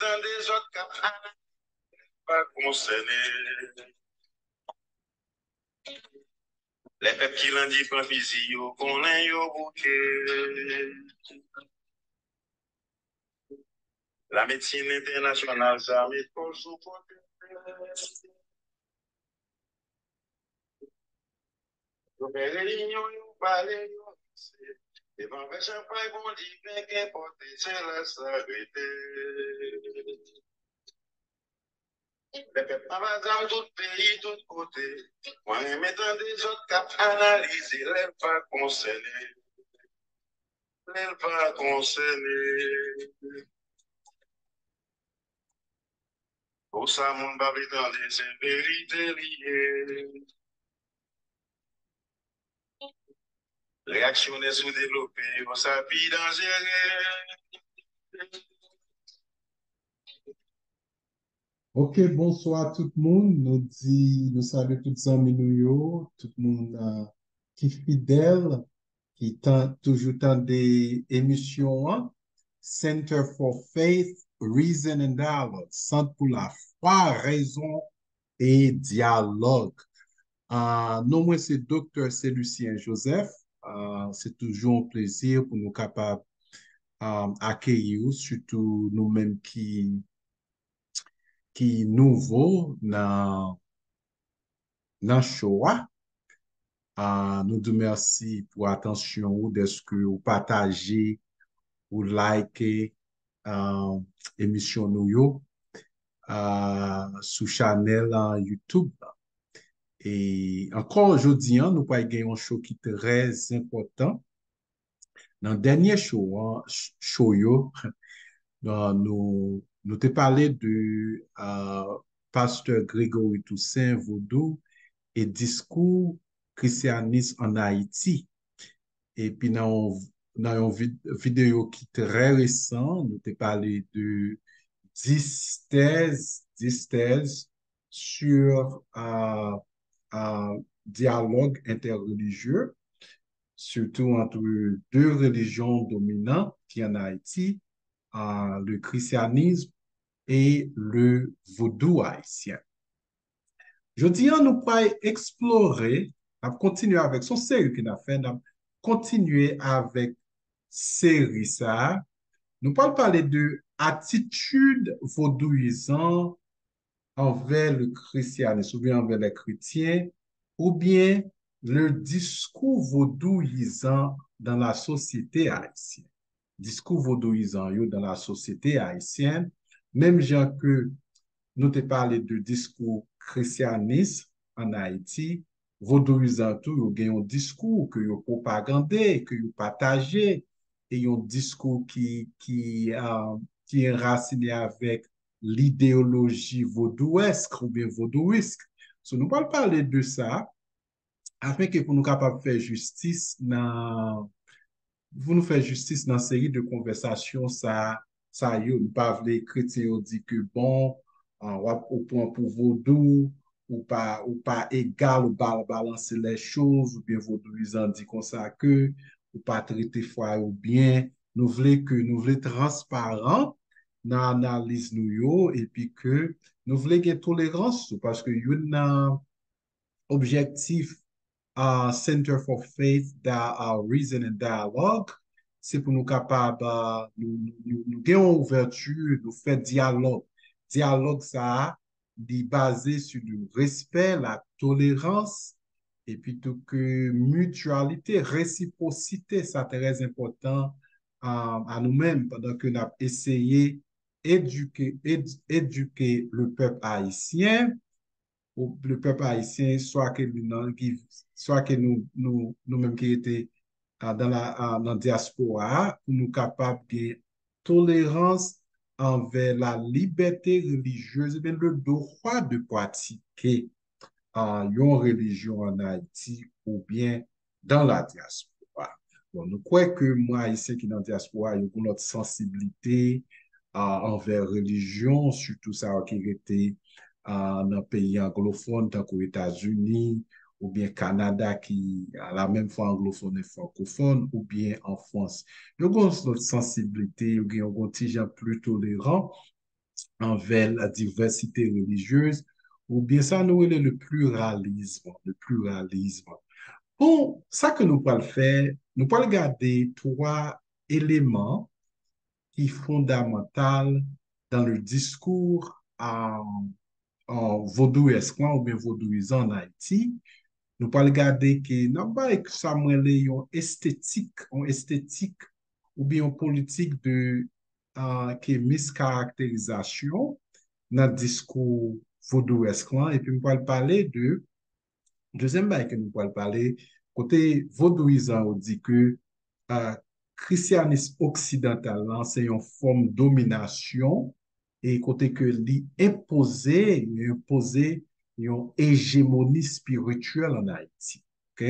dans des autres cas, pas concerné. Les peuples qui l'ont dit, pas physique, qu'on a eu bouquet. La médecine internationale, ça met pour supporter. Vous faites réunion, vous parlez, et bon, ben, champagne, bon, dit, bien qu'importe, c'est la saluté. Les peuples dans tout pays, tout côté. Moi, je m'étends des autres cap analyser, les pas concernés. Les pas concernés. Pour ça, mon babi dans des vérités liées. Réactionner sous-développé, on s'appuie dangereux. Ok, bonsoir tout le monde. Nous saluons tous les amis nous, tout le monde qui est fidèle, qui tente toujours dans des émissions, hein. Center for Faith, Reason and Dialogue, Centre pour la foi, raison et dialogue. Non, moi, c'est Dr. Lucien Joseph. C'est toujours un plaisir pour nous capables accueillir, surtout nous-mêmes qui nouveau dans Shoah. Nous te merci pour attention de ce que vous partagez, vous likez émission nous yo, sur channel YouTube. Et encore aujourd'hui, hein, nous pas gagner un show qui est très important. Dans le dernier show, show yo, nous te parlé de pasteur Grégory Toussaint Vaudou et discours christianisme en Haïti. Et puis dans une vidéo qui est très récente, nous te parlé de 10 thèses sur dialogue interreligieux, surtout entre deux religions dominantes qui en Haïti, le christianisme et le vaudou haïtien. Je dis, nous pas explorer, à continuer avec son série qu'il a fait, continuer avec série ça. Nous pas parler de attitude vaudouisante envers le christianisme, ou bien envers les chrétiens, ou bien le discours vaudouisant dans la société haïtienne. Discours vaudouisant dans la société haïtienne, même gens que nous te parlé de discours christianisme en Haïti, vaudouisant tout, il y a un discours que vous propagandez, que vous partagez, et un discours qui est raciné avec l'idéologie vaudouesque ou bien vaudouisque. So, nous allons parler de ça afin que pour nous capables de faire justice vous nous faites justice dans une série de conversations, ça y est, nous pas les chrétiens ont dit que bon, au point pour vaudou, ou pas égal, ou pas balancer les choses, ou bien vaudouisant dit comme ça que, ou pas traiter foi ou bien, nous voulons transparent dans l'analyse nous yo, et puis que nous voulons qu'il y ait tolérance, parce que y a un objectif Center for Faith, Reason and Dialogue, c'est pour nous capables, nous gagner ouverture, nous faire dialogue. Dialogue, ça, est basé sur le respect, la tolérance, et puis tout que mutualité, réciprocité, ça très important à nous-mêmes pendant que nous avons essayé d'éduquer le peuple haïtien le peuple haïtien, soit que nous-mêmes qui étions dans la diaspora, pour nous capables de tolérance envers la liberté religieuse et bien le droit de pratiquer une religion en Haïti ou bien dans la diaspora. Bon, nous croyons que moi, ici, qui dans la diaspora, il y a notre sensibilité envers religion, surtout ça qui était dans un pays anglophone, tant qu'aux États-Unis, ou bien Canada, qui a la même fois anglophone et francophone, ou bien en France. Nous avons notre sensibilité, nous avons un petit gens plus tolérant, envers la diversité religieuse, ou bien ça nous est le pluralisme, le pluralisme. Bon, ça que nous pouvons faire, nous pouvons regarder trois éléments qui sont fondamentaux dans le discours en vaudouesclan ou bien vaudouisant en Haïti. Nous pouvons regarder que non pas que ça une esthétique ou bien une politique de qui est miscaractérisation dans le discours vaudouesclan. Et puis, nous pouvons parler de deuxième bail que nous pouvons parler, côté vaudouisant, on dit que euh, christianisme occidental, là, c'est une forme de domination et côté que imposé une hégémonie spirituelle en Haïti. OK?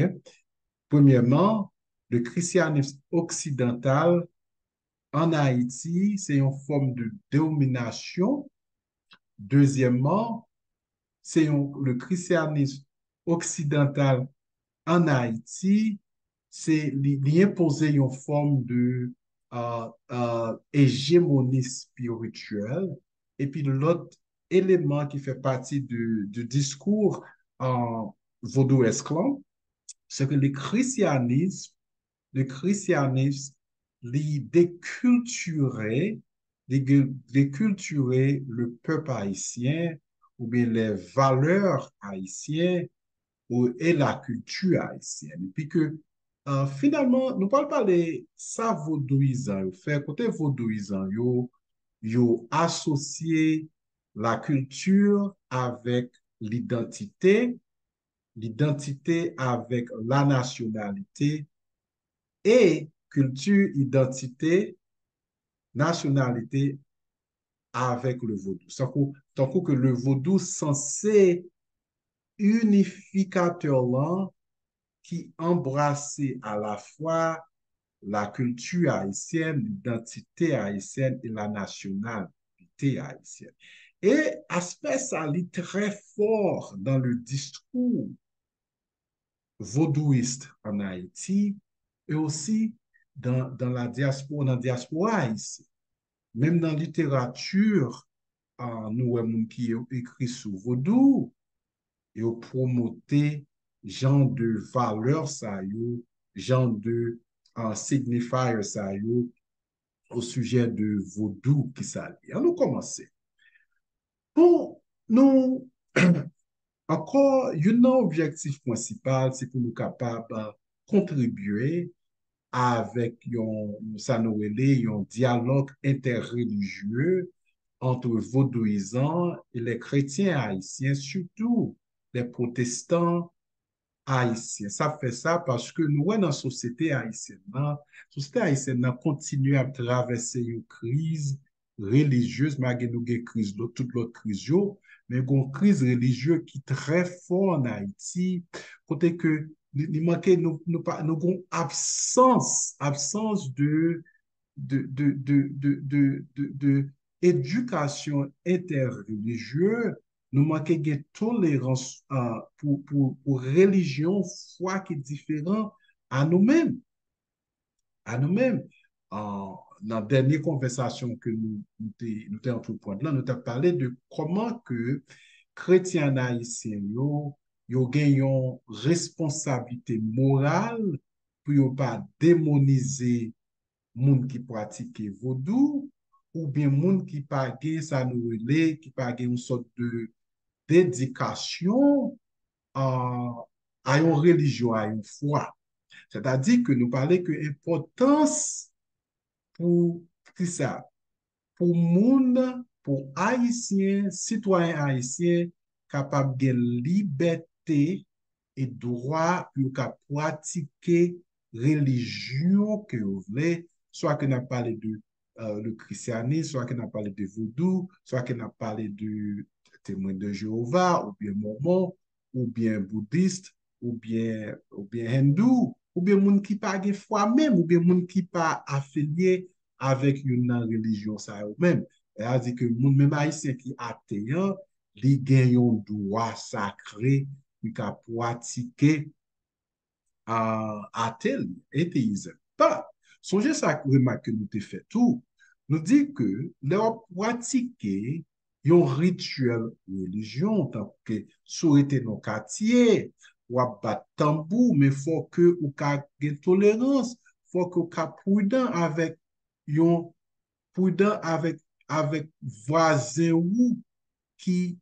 Premièrement, le christianisme occidental en Haïti, c'est une forme de domination. Deuxièmement, le christianisme occidental en Haïti, c'est l'imposer une forme de hégémonie spirituelle. Et puis l'autre élément qui fait partie du discours en vaudou-esclan, c'est que le christianisme, déculturer, déculturer le peuple haïtien ou bien les valeurs haïtiennes et la culture haïtienne. Et puis que finalement, nous parlons pas de ça vaudouisant. Fait côté vaudouisant, yo associé la culture avec l'identité, l'identité avec la nationalité et culture, identité, nationalité avec le vaudou. Tant que le vaudou censé unificateur là qui embrassait à la fois la culture haïtienne, l'identité haïtienne et la nationalité haïtienne. Et aspect ça lit très fort dans le discours vaudouiste en Haïti et aussi dans la diaspora haïtienne. Même dans la littérature, nous avons qui écrit sur vaudou, et promoter genre de valeurs ça yo, genre de signifier ça yo au sujet de vaudou qui ça li. On nous commencer. Bon, nous encore un objectif principal, c'est pour nous capables de contribuer avec ça nous relève, un dialogue interreligieux entre vaudouisants et les chrétiens haïtiens, surtout les protestants haïtiens. Ça fait ça parce que nous, dans la société haïtienne continue à traverser une crise religieuse, malgré nous une crise, toute l'autre crise, mais une crise religieuse qui est très forte en Haïti, côté que il manquait nous avons absence de éducation interreligieuse, nous manquons de tolérance pour religion, foi qui est différent à nous-mêmes. À nous-mêmes. Dans la dernière conversation que nous entreprenons, là, nous avons parlé de comment que chrétiens haïtiens, yo gagnent responsabilité morale pour ne pas démoniser moun qui pratique vaudou, ou bien moun qui pa gen sa nou relè, qui pa gen une sorte de d'éducation à une religion, à une foi. C'est-à-dire que nous parlons que l'importance pour qui ça, pour moun, pour haïtiens, citoyens haïtiens, capable de liberté et droit pour pratiquer religion que vous voulez, soit que n'a parlé de le christianisme, soit que n'a parlé de vaudou, soit que n'a parlé de témoin de Jéhovah, ou bien mormon, ou bien bouddhiste, ou bien hindou, ou bien moun qui pas de foi même, ou bien moun qui pas affilié avec une religion ça même. C'est-à-dire que moun même haïtien qui athée, li gen yon droit sacré qui a pratiqué athéisme. Pas. Songez ça que nous te fait tout. nous dit que leur pratiquer un rituel religion, tant que souhaiter nos quartiers, ou à battre tambour, mais faut que ou ka gen tolérance, faut que ou ka yon prudent avec voisin ou qui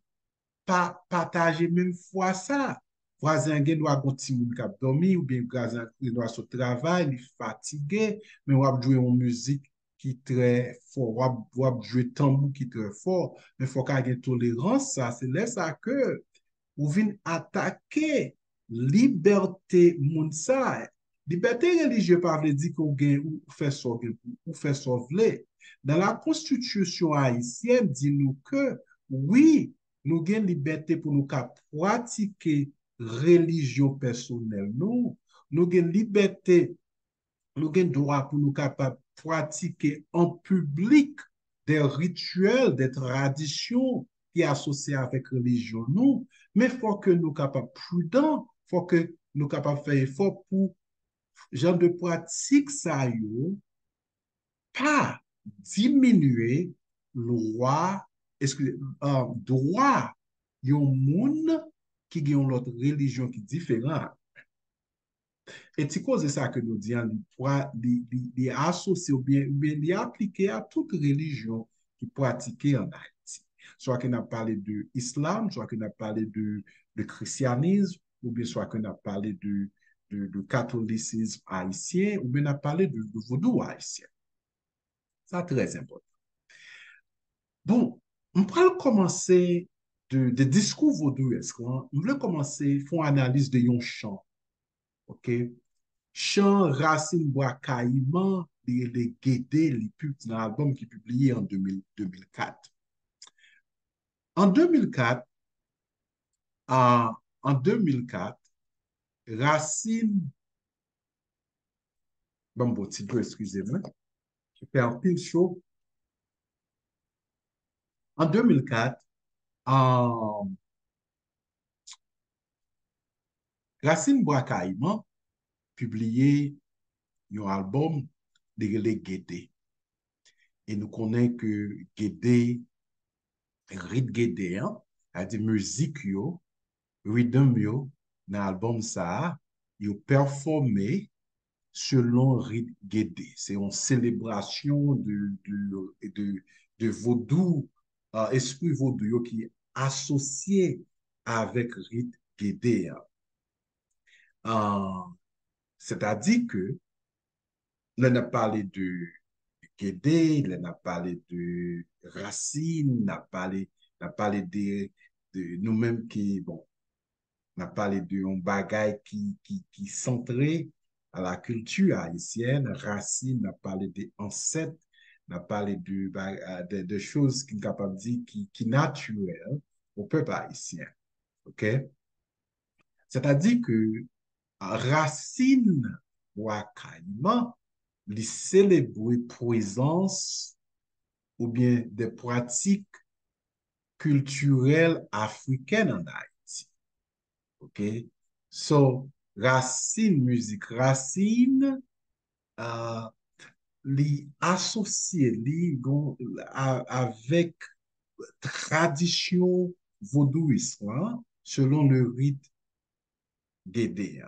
pas partager même foi ça. Voisin gen doit continuer moun k'ap dormi ou bien voisin doit se travail, il fatigué, mais ou ap jouer une musique qui très fort, ou ap jouer tambour qui très fort, mais faut qu'il y ait tolérance ça, c'est là ça que ou vin attaquer liberté moun sa. Liberté religieuse pas veut dire qu'on gagne ou fait ça ou fait ça vle. Dans la constitution haïtienne, dit nous que oui, nous gagnons liberté pour nous pratiquer religion personnelle. Nous gagnons liberté, nous gagnons droit pour nous capables pratiquer en public des rituels, des traditions qui sont associées avec religion. Mais il faut que nous capables prudents, il faut que nous capables faire effort pour genre de pratique ça yo, pas diminuer le droit, droit yon moun qui gen l'autre religion qui différente. Et c'est cause de ça que nous disons, les associer ou bien les appliquer à toute religion qui pratiquée en Haïti. Soit qu'on a parlé de l'islam, soit qu'on a parlé de christianisme, ou bien soit qu'on a parlé de catholicisme haïtien, ou bien on a parlé de vaudou haïtien. Ça, très important. Bon, on peut commencer de discours vaudouesque. On veut commencer, font analyse de yon chant. OK? Chant Racine Bois Caïman, les Guédé, dans l'album qui est publié en 2004. En 2004, en 2004, Racine, bon, petit peu, excusez-moi, je fais un pile chaud. En 2004, Racine Bois Caïman publié un album de Guédé. Et nous connaissons que Guédé, rythme Guédé, c'est-à-dire musique, rhythm, dans l'album ça, il performé selon rythme Guédé. C'est une célébration de vaudou, esprit vaudou qui est associé avec rythme Guédé. C'est-à-dire que l'on a parlé de Guédé, l'on a parlé de Racine, on a parlé de nous-mêmes qui, bon, on a parlé de un bagage qui centré à la culture haïtienne. Racine, on a parlé des ancêtres, on a parlé de choses qui sont capables de dire qui naturelles au peuple haïtien. OK? C'est-à-dire que Racine Ouakaïma, les célébrer présence ou bien des pratiques culturelles africaines en Haïti. OK? So, Racine, musique Racine, li associé li, avec tradition vaudouiste, hein, selon le rite Guédé.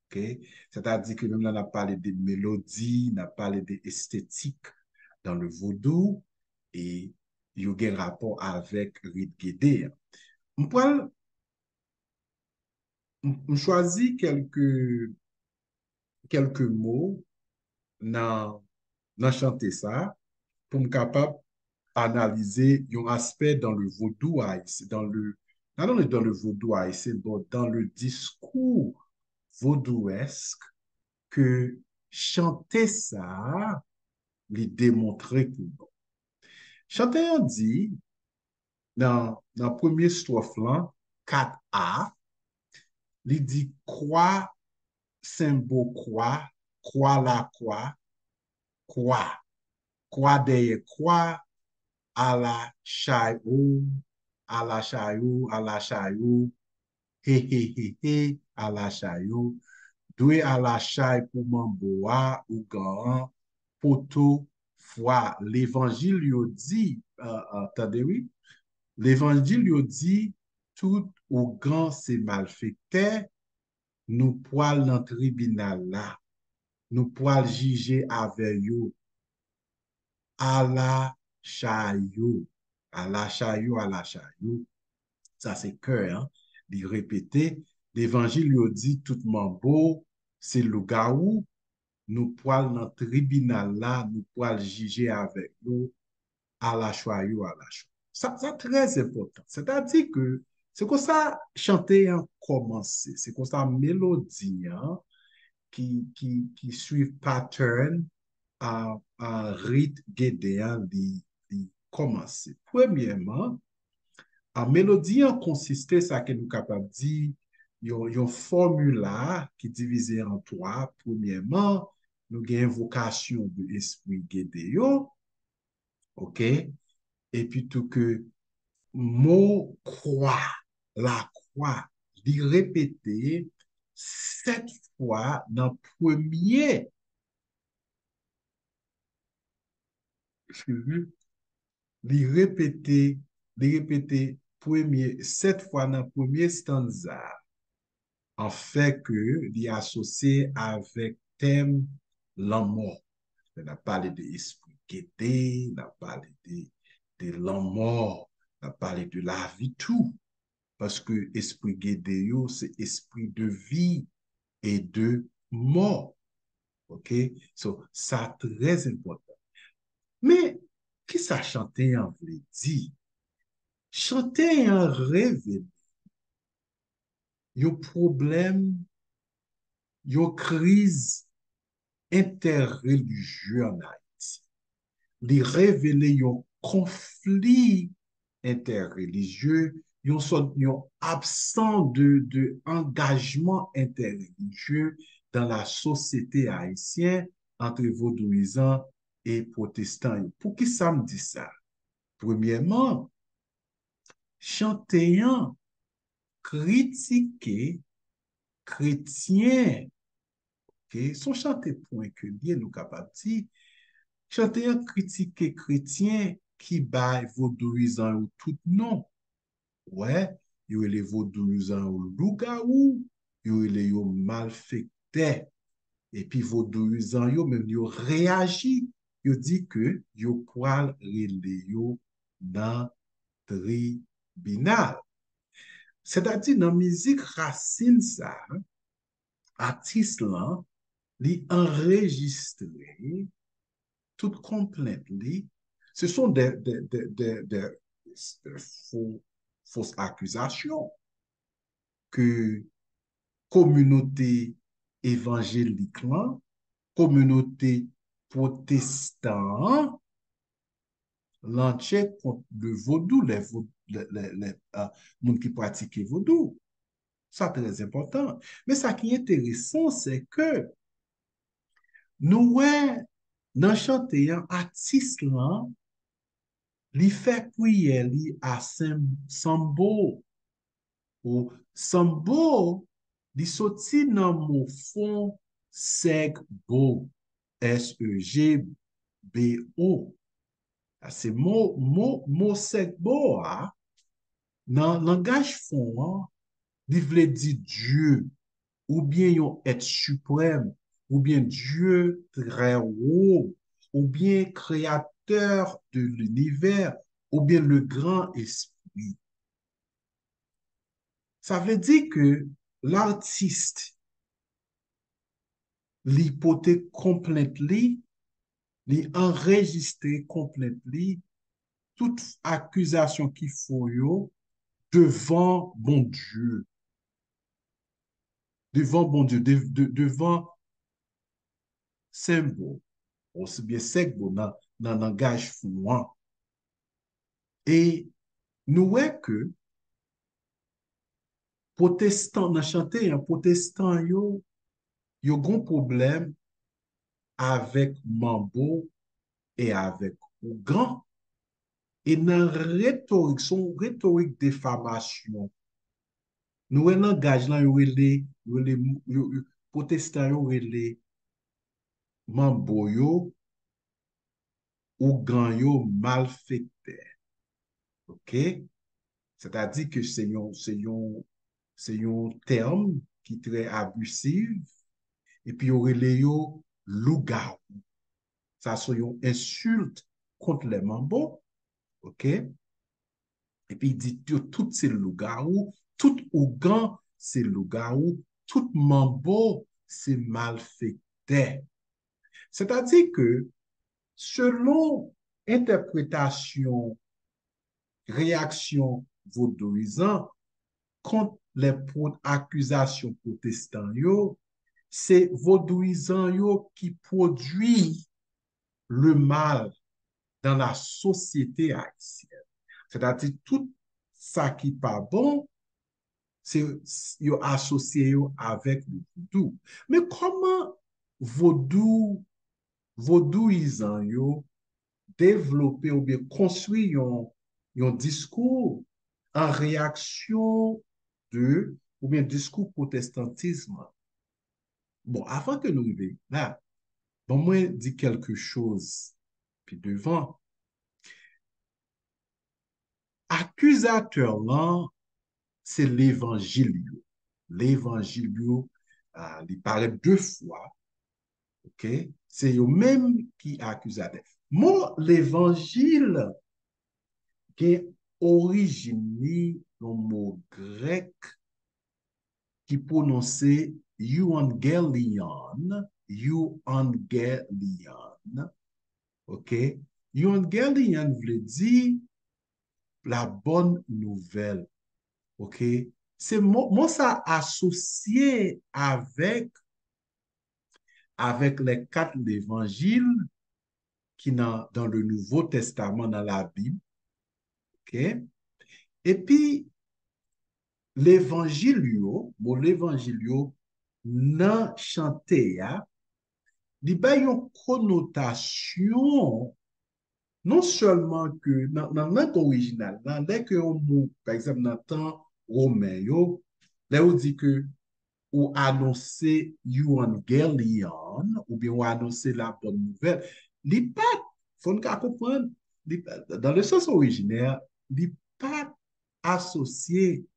Okay? C'est-à-dire que même là, on a parlé des mélodies, on a parlé des esthétiques dans le vaudou et il y a un rapport avec rite Guédé. On choisit quelques mots dans chanter ça pour me capable analyser un aspect dans le vaudou haïtien, dans le vaudou haïtien, dans le discours vaudouesque que chanter ça, lui démontrer que bon. Chanter on dit, dans la première strophe là, 4A, il dit croix, symbole croix la croix derrière croix, à la chayou, à la chayou, à la chayou, he, à la chayou, doué à la chay pour mamboa ou gan, poto fois, l'évangile lui dit, attendez, oui, l'évangile lui dit, tout ou grand c'est malfaiteur, nous poil dans le tribunal là, nous poil juger avec eux à la chayou, à la chayou, à la chayou. Ça, c'est cœur, hein? Il répétait, l'évangile lui dit tout beau, c'est le gaou, nous poil dans le tribunal là, nous poil juger avec nous à la chayou, à la chayou. Ça, c'est très important. C'est-à-dire que c'est comme ça chanter a commencé, c'est comme ça mélodie hein, qui suit pattern à rythme guédéen de commencer. Premièrement, en mélodie en consistait ça que nous capables de dire une formule qui divisé en trois. Premièrement, nous avons une invocation de l'esprit guédéo, OK? Et puis tout que mot croix, la croix, d'y répéter 7 fois dans le premier, excusez, d'y répéter 7 fois dans le premier stanza, en fait que d'y associer avec thème l'amour. On a parlé de l'esprit guetté, on a parlé de l'amour, on a parlé de la vie, tout. Parce que esprit guédé, c'est esprit de vie et de mort. OK? So, ça très important. Mais, qui ça chanter en vrai dit? Chanter en révèle, yon problème, yon crise interreligieuse en Haïti. Li révéler yon conflit interreligieux, yon absent de engagement interreligieux dans la société haïtienne entre vaudouisants et protestants. Pour qui ça me dit ça? Premièrement, chantéant, critiquer chrétien, okay? Son chanté point que lié nous capable de dire, chantéant critiquer chrétien qui baille vaudouisant ou tout non. Ouais, yo les vaudouisants ou lougaou, yo les yo malfecté. Et puis vaudouisants yo même yo réagi, yo dit que yo poil relé yo dans tribunal. C'est-à-dire dans musique racine ça, artiste là, li enregistré toute complainte li, ce sont des fausses accusations que communauté évangélique là, communauté protestant l'entier contre le vaudou, les gens qui pratiquent le vaudou. Ça, très important. Mais ça qui est intéressant, c'est que nous, ouais, dans chanter, artiste là, li fait prière li à Sambo, ou Sambo, li sorti dans mon fond Segbo, Segbo. C'est mot Segbo, dans le langage fond, li vle di Dieu, ou bien yon être suprême, ou bien Dieu très haut, ou bien créateur de l'univers, ou bien le grand esprit. Ça veut dire que l'artiste, l'hypothèque complètement, l'enregistré complètement, toute accusation qu'il faut yo, devant bon Dieu, devant symbole, aussi bien symbole dans le langage fouan. Et nous voyons que protestant, dans chanter, un protestant, yo gon problème avec Mambo et avec Ougan. Et dans rhétorique, son rhétorique défamation, nous un langage là, protestant, yo Mambo yo, ou gang yo malfekte. OK? C'est-à-dire que c'est un terme qui est très abusif et puis yo rele yo loup-garou. Ça c'est une insulte contre les mambo. OK? Et puis il dit yo, tout c'est loup-garou, tout ougan c'est loup-garou, tout mambo c'est malfekte. C'est-à-dire que selon interprétation, réaction vaudouisant contre les accusations protestants yo, c'est vaudouisant yo qui produit le mal dans la société haïtienne. C'est-à-dire tout ça qui n'est pas bon, c'est yo associé yo avec le vaudou. Mais comment vaudouisant yo développer ou bien construire un discours en réaction ou bien discours protestantisme? Bon, avant que nous arrivions là, bon, moi, dis quelque chose, puis devant, accusateur là, c'est l'évangile. L'évangile, il paraît deux fois, ok? C'est eux même qui accusateur. Moi, l'évangile, qui est origine d'un mot grec qui prononçait euangelion, euangelion, ok? Euangelion veut dire la bonne nouvelle, ok? C'est moi ça associé avec les quatre évangiles qui dans le Nouveau Testament, dans la Bible, ok? Et puis, l'évangile nan chante ya, li ba yon connotation non seulement que dans la langue originale, dès que on mot, par exemple, dans le temps romain, là on dit que ou annoncer evangelion, ou bien ou annoncer la bonne nouvelle, li pas, faut nous comprendre, dans le sens originaire, li pas associé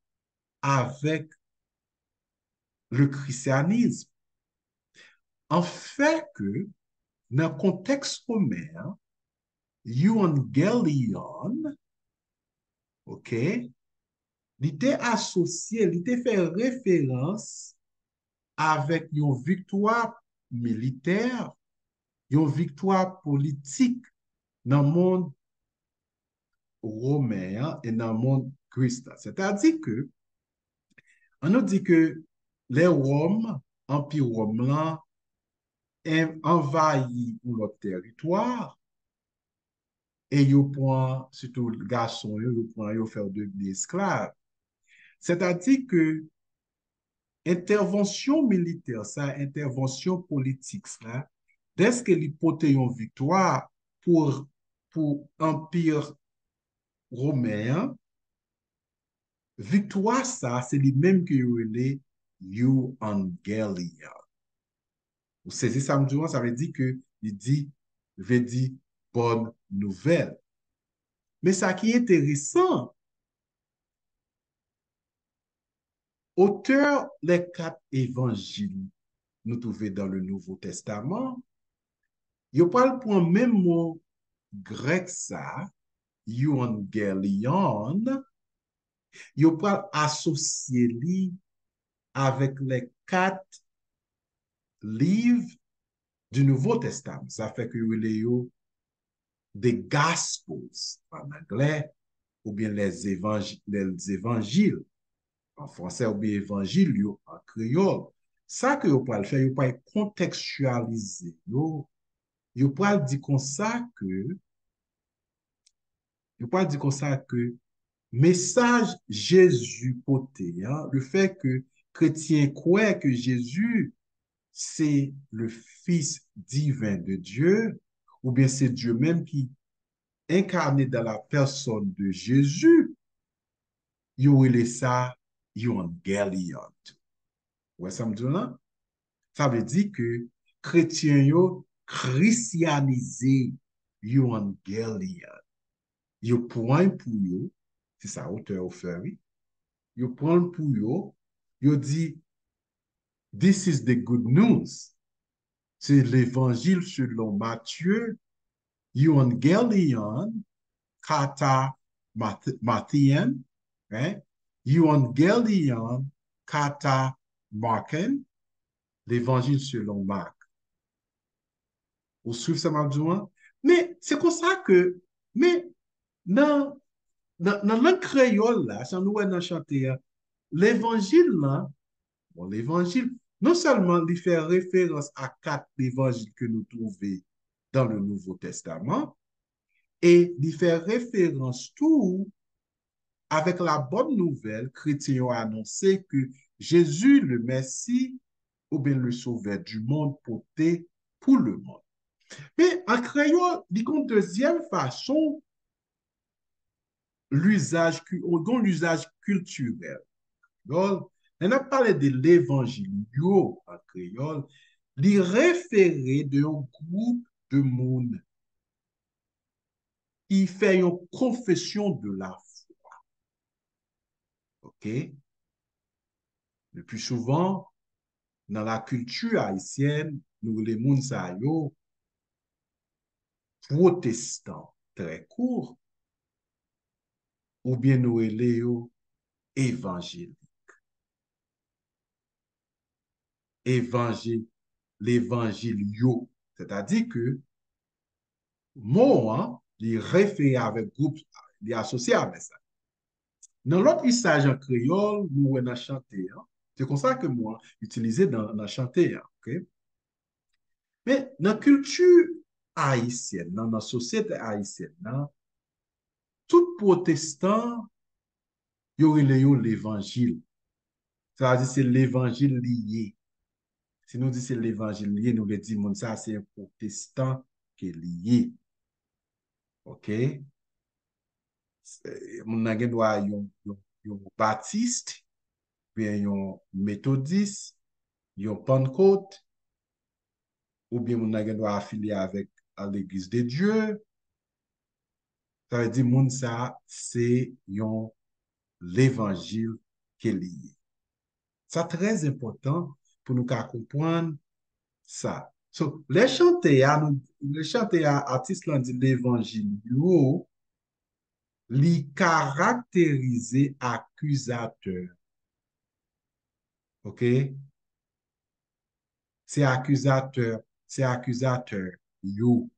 avec le christianisme. En fait que, dans le contexte romain, evangelion, ok, il était associé, il était fait référence avec une victoire militaire, une victoire politique dans le monde romain et dans le monde christian. C'est-à-dire que, on nous dit que les Roms, Empire romain, envahi leur territoire et ils prennent, surtout les garçons, ils prennent, ils faire des esclaves. C'est-à-dire que intervention militaire, ça, intervention politique, ça, dès que l'hypothèse une victoire pour Empire romain, victoire, ça, c'est les mêmes que les euangelion. Vous saisissez ça, ça veut dire que veut dire bonne nouvelle. Mais ça qui est intéressant, auteur les quatre évangiles nous trouvons dans le Nouveau Testament, il parle pour un même mot grec ça, euangelion, il parle associé avec les quatre livres du Nouveau Testament. Ça fait que les des Gospels en anglais, ou bien les évangiles en français, ou bien évangiles en créole. Ça que vous pouvez faire, vous pouvez contextualiser. Vous pouvez dire comme ça que message Jésus porté, hein, le fait que chrétiens croient que Jésus, c'est le Fils divin de Dieu, ou bien c'est Dieu même qui incarné dans la personne de Jésus, il y a ça, evangelion. Ouais, ça me dit là? Ça veut dire que chrétiens yo christianisé evangelion. Yo prend pour yo, c'est ça, auteur au feri, yo prend pour yo dit, this is the good news. C'est l'évangile selon Matthieu, evangelion, kata Matthian, hein? Evangelion, kata Marken, l'évangile selon Marc. Vous suivez ça, Mabdouan? Mais c'est comme ça que, mais dans la langue créole, là, si nous dans chanter, l'évangile, là, bon, l'évangile, non seulement il fait référence à quatre évangiles que nous trouvons dans le Nouveau Testament, et il fait référence tout avec la bonne nouvelle, chrétiens ont annoncé que Jésus, le Messie, ou bien le Sauveur du monde, porté pour le monde. Mais en créole, une deuxième façon, l'usage culturel. On a parlé de l'évangile en créole, il référait d'un groupe de monde qui fait une confession de la foi. OK? Le plus souvent, dans la culture haïtienne, nous les gens protestants très court, ou bien nous les évangile. Évangile, l'évangile yo. C'est-à-dire que moi, il réfère avec groupe, il est associé avec ça. Dans l'autre usage en créole, nous on a chanté. Hein? C'est comme ça que moi, utilisé dans la chanté. Hein? Okay? Mais dans la culture haïtienne, dans la société haïtienne, hein, tout protestant, il y aurait l'évangile. C'est-à-dire c'est l'évangile lié. Si nous disons c'est l'évangile lié, nous le disons, ça c'est un protestant qui est lié. OK? Mon nage doit yon baptiste, bien yon méthodiste, yon pentecôte, ou bien mon nage doit affilier avec à l'Église de Dieu. Ça veut dire, moun ça, c'est yon l'évangile qui est lié. C'est très important pour nous comprendre ça. So, les chanter à artistes là dit l'évangile, yo, li caractérisé accusateur. OK? C'est accusateur, yo.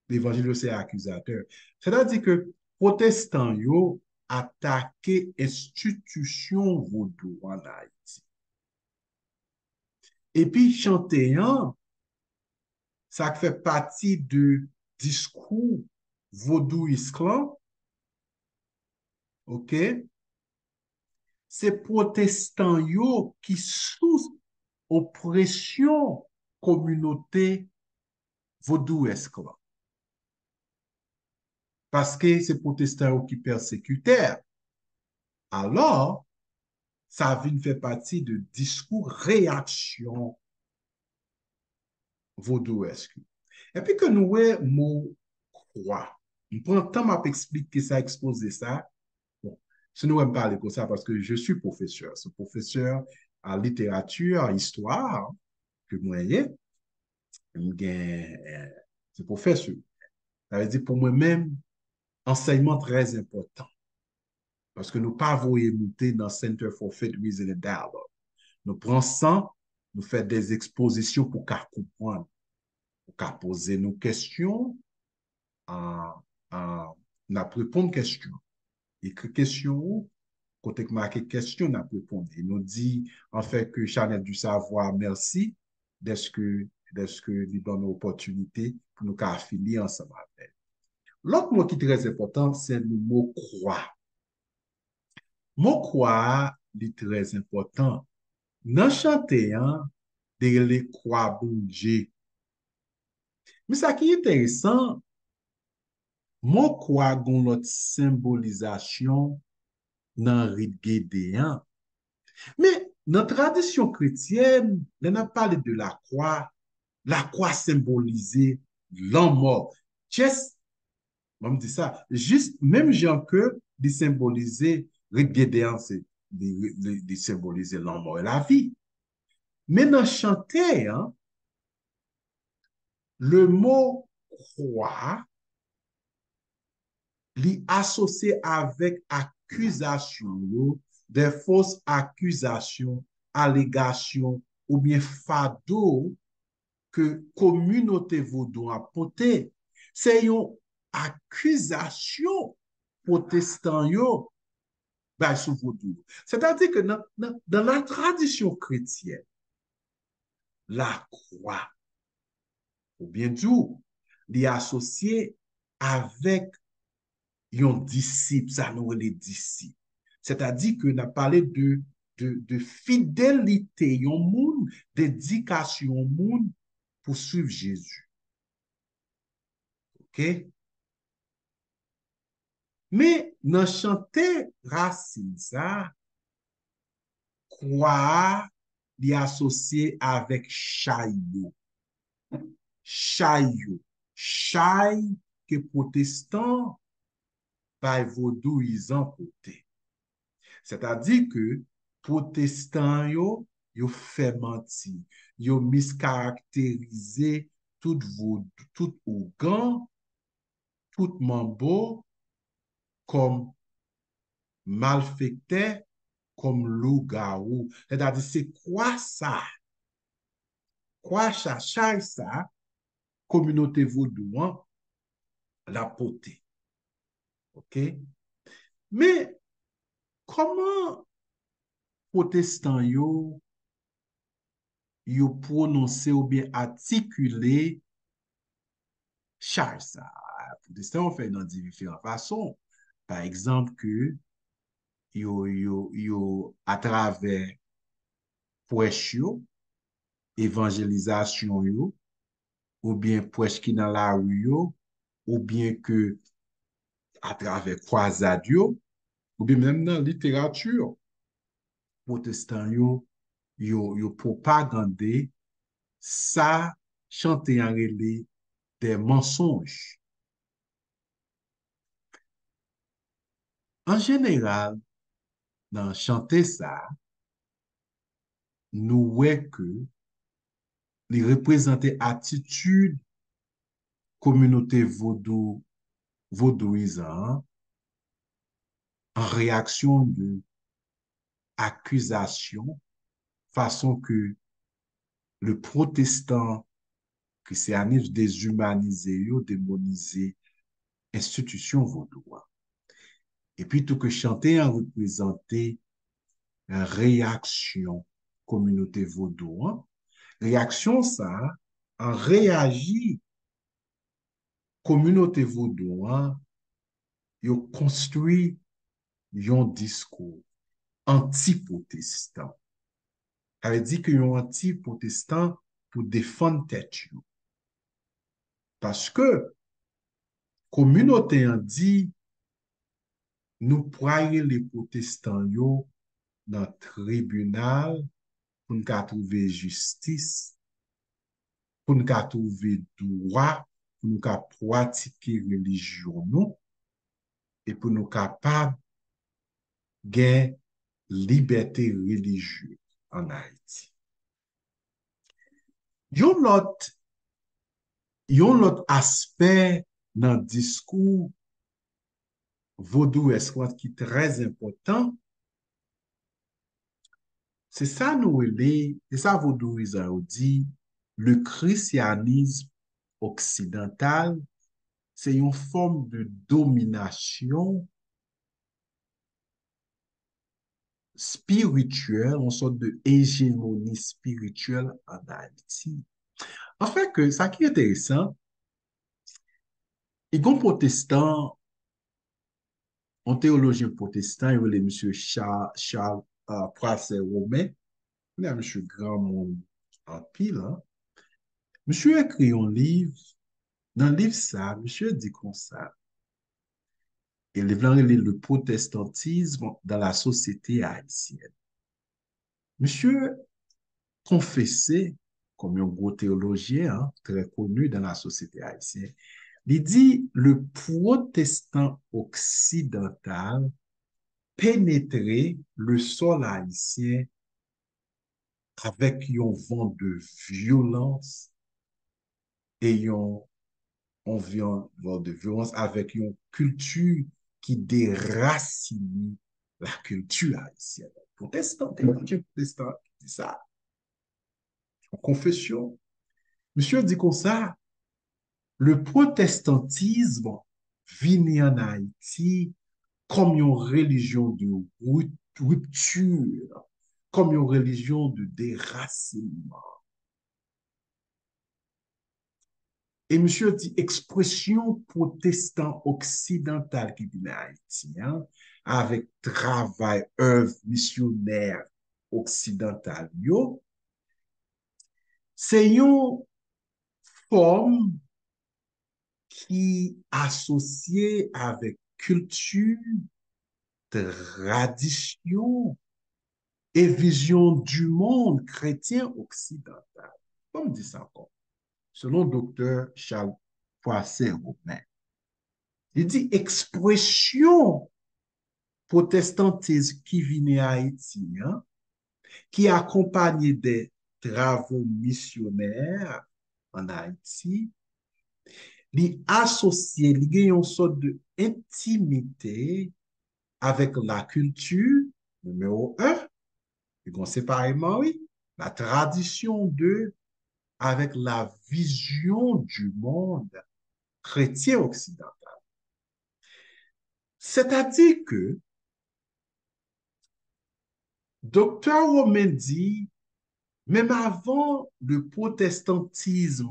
L'évangile, c'est accusateur. C'est-à-dire que protestants, yo, attaqué institution vaudou en Haïti. Et puis, chantéant, ça fait partie du discours vaudouiste, OK? C'est protestants, yo, qui sous oppression communauté vaudouesque. Parce que c'est protestants qui persécutèrent. Alors, ça vient faire partie de discours réaction vaudouesque. Et puis que nous avons mot croix. On prend le temps à expliquer ça, exposer ça. Bon, si nous allons parler comme ça, parce que je suis professeur. Je suis professeur en littérature, en histoire, que moi, c'est professeur. Ça veut dire pour moi-même, enseignement très important. Parce que nous pas voyons monter dans Center for Faith Reason and Dialogue. Nous prenons ça, nous faisons des expositions pour qu'à comprendre, pour qu'à poser nos questions, n'a répondre aux questions. Écrit question, côté que marqué question, n'a répondre. Il nous dit, en fait, que Chanel du Savoir, merci, d'être que lui donne l'opportunité pour nous affilier ensemble avec. L'autre mot qui est très important, c'est le mot croix. Mot croix est très important. Dans chanter, de les croix bouger. Mais ça qui est intéressant, mot croix a une symbolisation dans le rite guédéen. Mais dans la tradition chrétienne, on a parlé de la croix symbolisée l'homme mort. On me dit ça. Juste, même gens que de symboliser, Gédéon, c'est de symboliser la mort et la vie. Mais dans chanter, hein, le mot croix, li associé avec accusation, des fausses accusations, allégations ou bien fardeau que communauté vaudou a porté. C'est une accusation protestant yo ben, sous vaudou. C'est-à-dire que dans la tradition chrétienne, la croix, ou bien Dieu, li associé avec yon disciple, ça nous les disciples. C'est-à-dire que n'a parlé de fidélité, yon moun, d'éducation moun pour suivre Jésus. OK? Mais dans chanter racine ça, croix li associé avec chaillot. Chaillot. Chaille que protestant par vaudouisant côté. C'est-à-dire que protestant yo fait mentir, yo miscaractérisé tout ougan, tout mambo comme malfecté, comme loup-garou. C'est-à-dire, c'est quoi ça? Quoi ça, ça, communauté vaudouan, la potée. OK? Mais comment protestant yo prononcé ou bien articulé ça? Protestant, on fait dans différentes façons. Par exemple, que à travers prêche évangélisation ou bien prêche qui dans la rue ou bien que à travers croisade ou bien même dans la littérature, protestant yo propagandé ça chanter en relais des mensonges. En général, dans chanter ça, nous voyons que les représenter attitude communauté vaudouisant en réaction de accusation, façon que le protestant christianisme déshumanisé, démonisé, institution vaudois. Et puis tout que chanter en représenter une réaction communauté vaudois, réaction ça, en réagit communauté vaudois, yo construit un discours anti-protestant. Ça veut dire qu'il y a un anti-protestant pour défendre tête. Parce que communauté a dit, nous prenons les protestants yo dans le tribunal pour nous trouver justice, pour nous trouver droit, pour nous pratiquer religion nous, et pour nous capables de liberté religieuse en Haïti. Yon lot aspect dans le discours vaudou escroc qui est très important, c'est ça c'est ça vaudouisant dit, le christianisme occidental, c'est une forme de domination spirituelle, une sorte de hégémonie spirituelle en Haïti. En fait, que ça qui est intéressant, il y a un protestant, un théologien protestant, il est M. Charles Prassé Romain, il y a M. Grand Monde en pile. Hein? Monsieur a écrit un livre, dans le livre ça, monsieur dit comme ça, et le protestantisme dans la société haïtienne. Monsieur confessait, comme un gros théologien hein, très connu dans la société haïtienne, Il dit, le protestant occidental pénétrer le sol haïtien avec un vent de violence et un vent de violence avec une culture qui déracine la culture haïtienne. Protestant, protestant, c'est ça. En confession, monsieur dit comme ça, le protestantisme vient en Haïti comme une religion de rupture, comme une religion de déracinement. Et monsieur dit expression protestant occidental qui vient haïtien avec travail, œuvre missionnaire occidental, c'est une forme qui associée avec culture, tradition et vision du monde chrétien occidental. Comme dit ça encore, selon docteur Charles Poisset-Romain. Il dit expression protestantisme qui vient haïtien, qui accompagne des travaux missionnaires en Haïti, li associé, li gen une sorte de intimité avec la culture, numéro un, et qu'on séparément, oui, la tradition deux, avec la vision du monde chrétien occidental. C'est-à-dire que Dr. Romain dit, même avant le protestantisme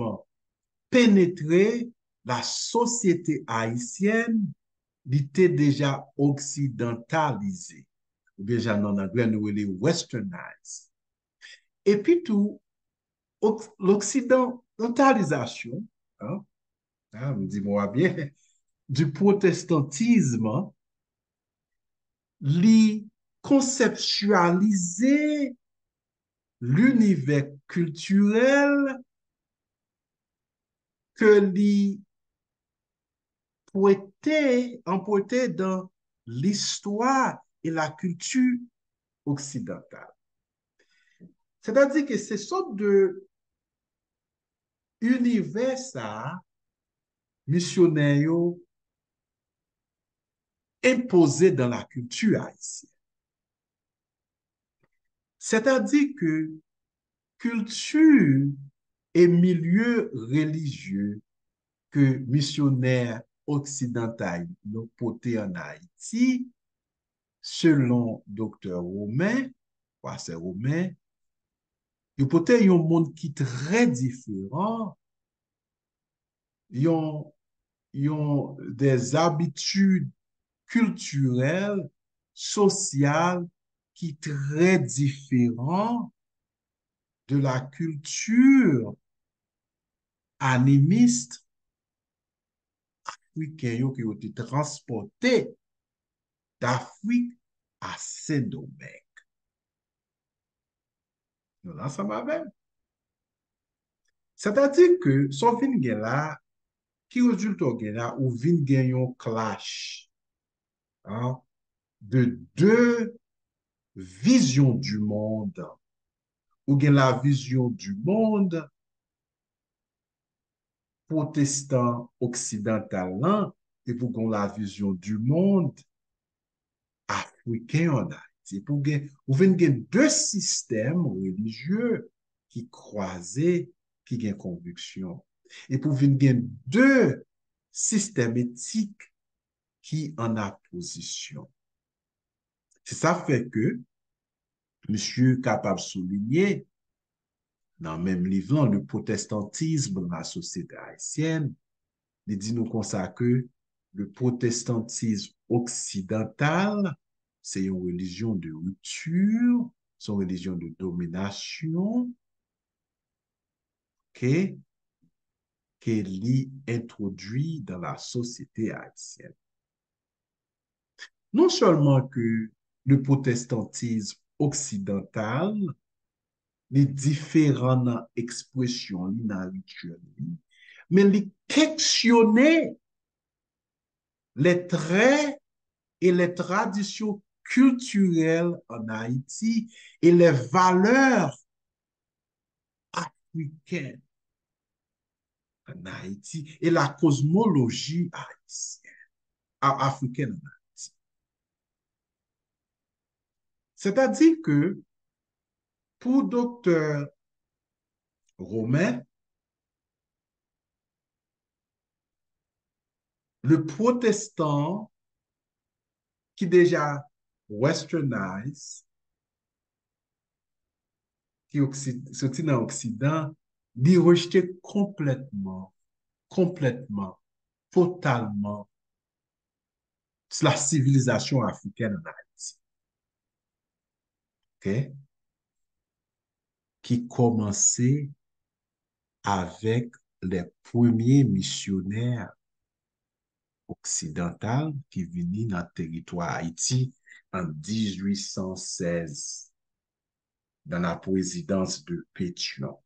pénétrer la société haïtienne, il était déjà occidentalisé. Ou bien, en anglais, nous les westernized. Et puis tout, l'occidentalisation, hein, dis-moi bien, du protestantisme, li conceptualiser l'univers culturel que li emporté dans l'histoire et la culture occidentale. C'est-à-dire que c'est sorte de univers ça, missionnaire imposé dans la culture haïtienne. C'est-à-dire que culture et milieu religieux que missionnaires occidentaux ont porté en Haïti, selon docteur Romain, Pasteur Romain, ils porté un monde qui est très différent, ils ont des habitudes culturelles, sociales, qui sont très différentes de la culture animiste africaine qui ont été transportée d'Afrique à Saint-Domingue. Nous ensemble avec. C'est-à-dire que, son vin gen là, qui résulte gen là, ou vin gen yon clash, hein, de deux visions du monde, ou gen la vision du monde protestant occidental là, et pour qu'on la vision du monde africain en Haïti. Ou vin gen deux systèmes religieux qui croisaient, qui gen conviction. Et pour vin gen deux systèmes éthiques qui en opposition. C'est ça fait que monsieur capable de souligner dans le même livre, le protestantisme dans la société haïtienne, il dit nous comme ça que le protestantisme occidental, c'est une religion de rupture, c'est une religion de domination, qu'elle introduit dans la société haïtienne. Non seulement que le protestantisme occidental, les différentes expressions, dans rituel, mais il questionner les traits et les traditions culturelles en Haïti et les valeurs africaines en Haïti et la cosmologie haïtienne, africaine en Haïti. C'est-à-dire que pour docteur Romain, le protestant qui déjà westernized, qui sorti dans l'Occident, dit rejeter complètement, totalement la civilisation africaine en Haïti, ok? Qui commençait avec les premiers missionnaires occidentaux qui venaient dans le territoire Haïti en 1816, dans la présidence de Pétion.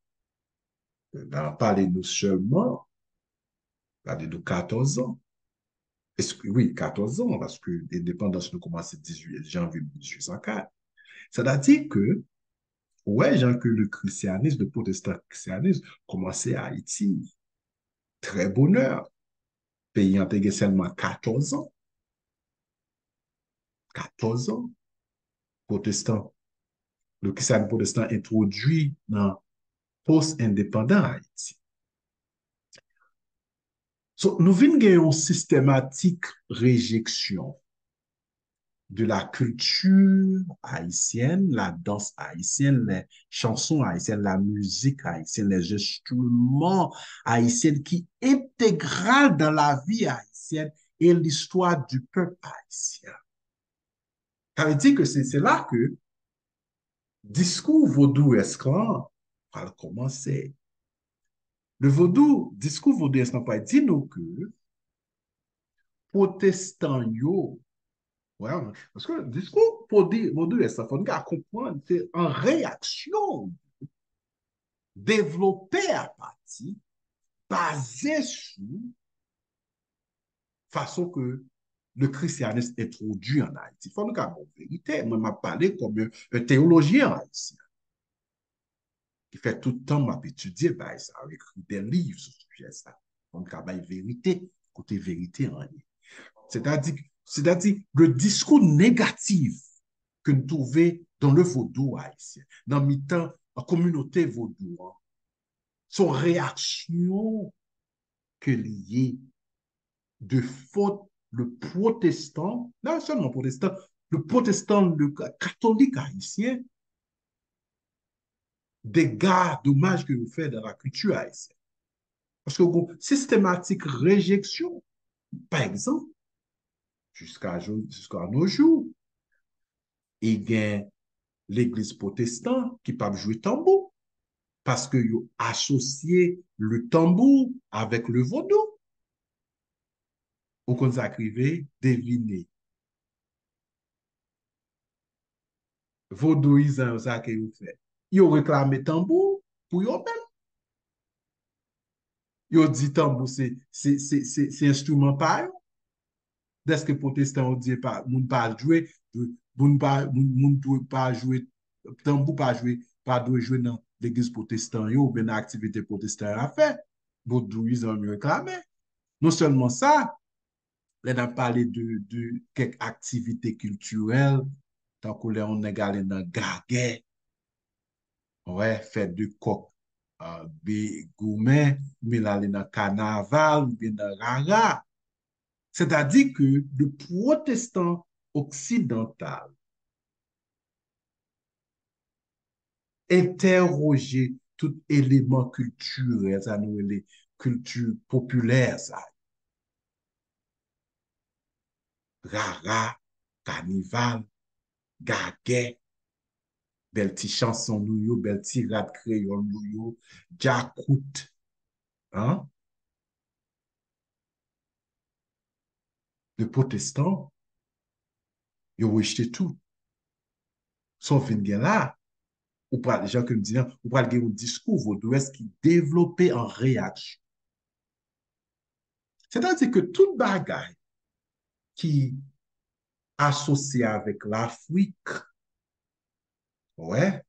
Parlez-nous seulement, parlez-nous 14 ans. Oui, 14 ans, parce que l'indépendance nous commence le 18 janvier 1804. C'est-à-dire que, ouais, Jean, que le christianisme, le protestant christianisme, commençait à Haïti. Très bonheur. Pays intégré seulement 14 ans. 14 ans. Protestant. Le christianisme protestant introduit dans post-indépendant Haïti. So, nous venons une systématique réjection de la culture haïtienne, la danse haïtienne, les chansons haïtiennes, la musique haïtienne, les instruments haïtiens qui intégral dans la vie haïtienne et l'histoire du peuple haïtien. Ça veut dire que c'est là que discours vaudou esclan va commencer. Le discours vaudou esclan va dire nous que protestants yo. Ouais, parce que le discours vaudou esclan, il faut comprendre, c'est en réaction développée à partir, basée sur façon que le christianisme est introduit en Haïti. Il faut nous avoir une vérité. Moi, je parlé comme un théologien haïtien qui fait tout le temps m'a étudié, ben, ça a écrit des livres sur ce sujet. Ça. Donc, il y a une vérité, côté vérité en ligne. C'est-à-dire le discours négatif que nous trouvons dans le vaudou haïtien, dans le temps, la communauté vaudou, hein, son réaction que liée de faute le protestant, non seulement protestant, le protestant, le catholique haïtien, dégâts, dommages que vous faites dans la culture haïtienne. Parce que vous systématique réjection, par exemple, jusqu'à nos jours, il y a l'église protestante qui ne peut pas jouer tambour parce que vous associé le tambour avec le vaudou. Ou qu'on s'acrivait deviner. Vaudouisant, ça que vous faites. Ils réclamé tambour pour eux-mêmes. Ils dit tambour, c'est instrument pas. Est-ce que protestant ont dit pas, moun pas jouer, moun pas jouer, tambour pas jouer, pas doit jouer dans l'église protestante ou bien l'activité protestante à faire. Vaudouisant me réclamé. Non seulement ça, on a parlé de quelques activités culturelles, tant qu'on on est allé dans Gaguet, ouais, fête de coq, gourmet, mais là, on est dans carnaval, ou bien dans rara. C'est-à-dire que le protestant occidental interrogeait tout élément culturel, ça nous les cultures populaires, ça. Rara, carnival, gaguet, bel ti chanson nou yo, bel ti rap créole nou yo, jakout, hein? Le protestant, yo rejte tout. Son fin gen là, ou pral, les gens que me disent, ou pral gen un discours vaudouest qui développé en réaction. C'est-à-dire que toute bagaille qui associée avec l'Afrique, ouais,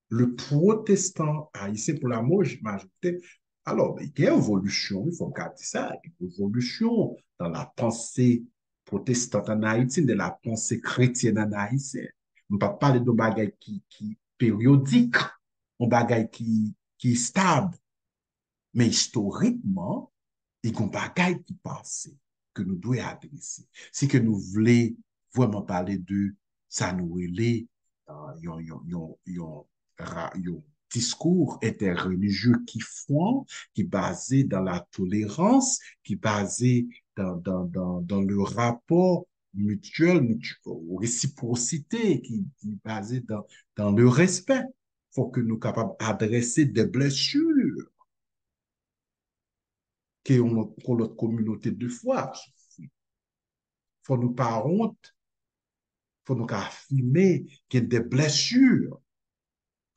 le protestant haïtien pour la majorité, alors, il y a une évolution, il faut regarder ça, une évolution dans la pensée protestante en Haïti, de la pensée chrétienne en Haïti. On ne peut pas parler de bagaille qui périodique, de bagaille qui est stable. Mais historiquement, il y a une bagaille qui passe que nous devons adresser. Si que nous voulons vraiment parler de ça, nous relais, un discours interreligieux qui est basé dans la tolérance, qui est basé dans le rapport mutuel, réciprocité, qui est basé dans le respect. Il faut que nous soyons capables d'adresser des blessures que notre communauté de foi. Il faut nous pas honte, il faut nous affirmer qu'il y a des blessures,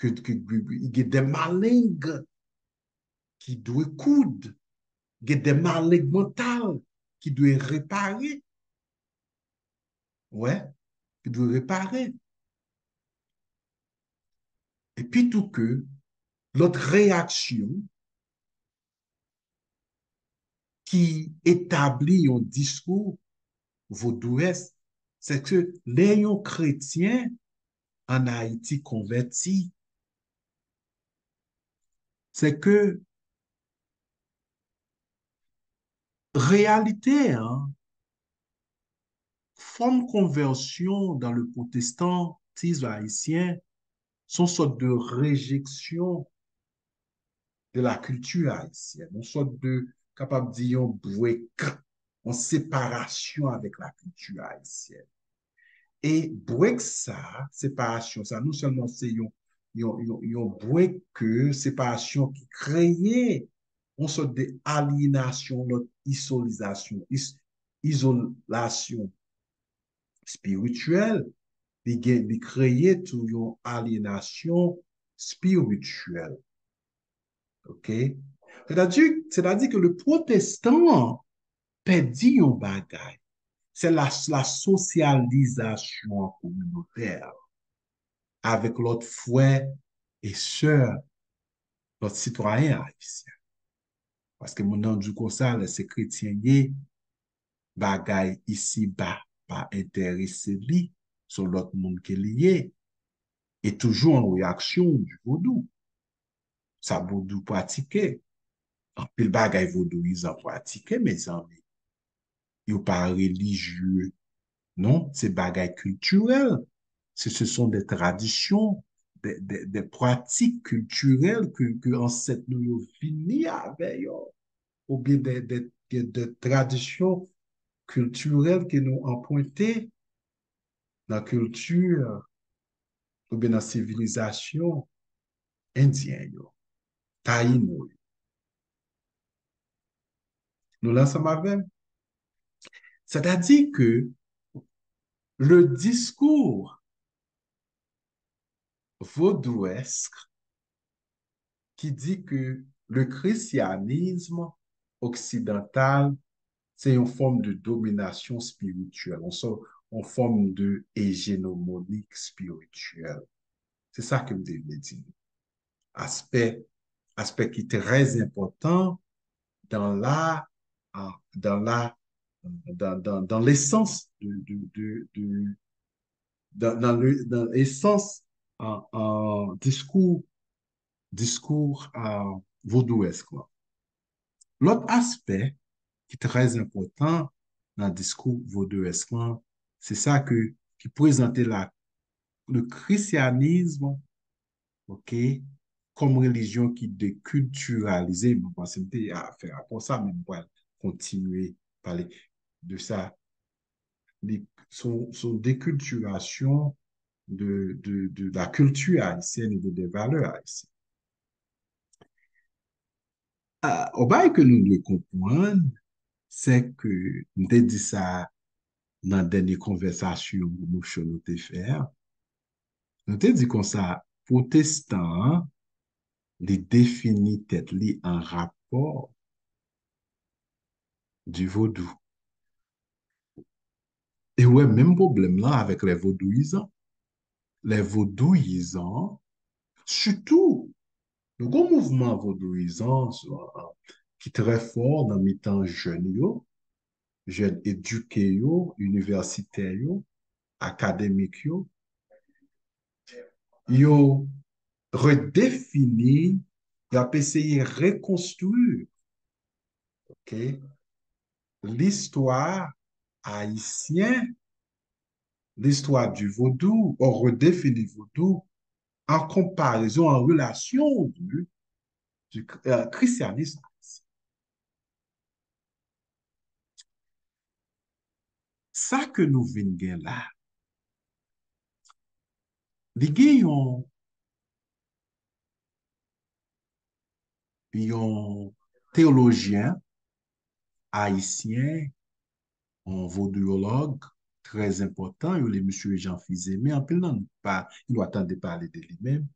qu'il y a des malingres qui doivent coudre, qu'il y a des malingres mentales qui doivent réparer. Ouais, qui doivent réparer. Et puis tout que, l'autre réaction qui établit un discours vaudouesque, c'est que les chrétiens en Haïti convertis, c'est que réalité, hein, forme conversion dans le protestantisme haïtien sont sorte de réjection de la culture haïtienne, une sorte de, capable de dire, break, en séparation avec la culture haïtienne. Et break ça, séparation, ça, non seulement c'est un break que séparation qui crée une sorte d'aliénation, notre isolation spirituelle, de créer toute une aliénation spirituelle. OK? C'est-à-dire que le protestant perdit un bagage. C'est la socialisation communautaire avec l'autre frère et sœur, l'autre citoyen haïtien. Parce que mon nom du conseil, c'est chrétien, bagay ici bas, pas intéressé lui, sur l'autre monde qui est lié, et toujours en réaction du vaudou. Ça vaudou pratiqué. En pile bagay vaudou, ils ont pratiqué, mes amis. Ils sont pas religieux. Non, c'est bagay culturel. Ce sont des traditions, des pratiques culturelles que ancêtres nous ont fini avec, ou bien des traditions culturelles que nous empruntées dans la culture ou bien dans la civilisation indienne, taïno. Nous l'ensemble avec. C'est-à-dire que le discours vaudouesque qui dit que le christianisme occidental, c'est une forme de domination spirituelle, en forme de hégémonique spirituelle. C'est ça que vous devez dire. Aspect, aspect qui est très important dans la, dans la, dans l'essence dans l'essence en discours vaudouesque. L'autre aspect qui est très important dans le discours vaudouesque, c'est ça qui présentait le christianisme, OK, comme religion qui déculturalisée. Je pense que à faire pour ça, mais on va continuer à parler de ça. Son déculturation de la culture haïtienne et des valeurs haïtiennes. Au bail que nous devons comprendre, c'est que nous avons dit ça dans la dernière conversation que nous avons fait. Nous avons dit comme ça, protestant, les définit tête li en rapport du vaudou. Et ouais, même problème là avec les vaudouisants. Les vaudouisants, surtout, le gros mouvement vaudouisant qui est très fort dans mes temps jeunes, jeunes éduqués, universitaires, académiques, yo redéfini, il a essayé de reconstruire, ok, l'histoire haïtienne, l'histoire du vaudou, on redéfinit vaudou en comparaison, en relation du christianisme. Ça que nous venons là, les gens ont théologien haïtien, un vaudouologue très important, il est monsieur Jean Fizemé, en plus, non, pas, il doit attendre de parler de lui-même.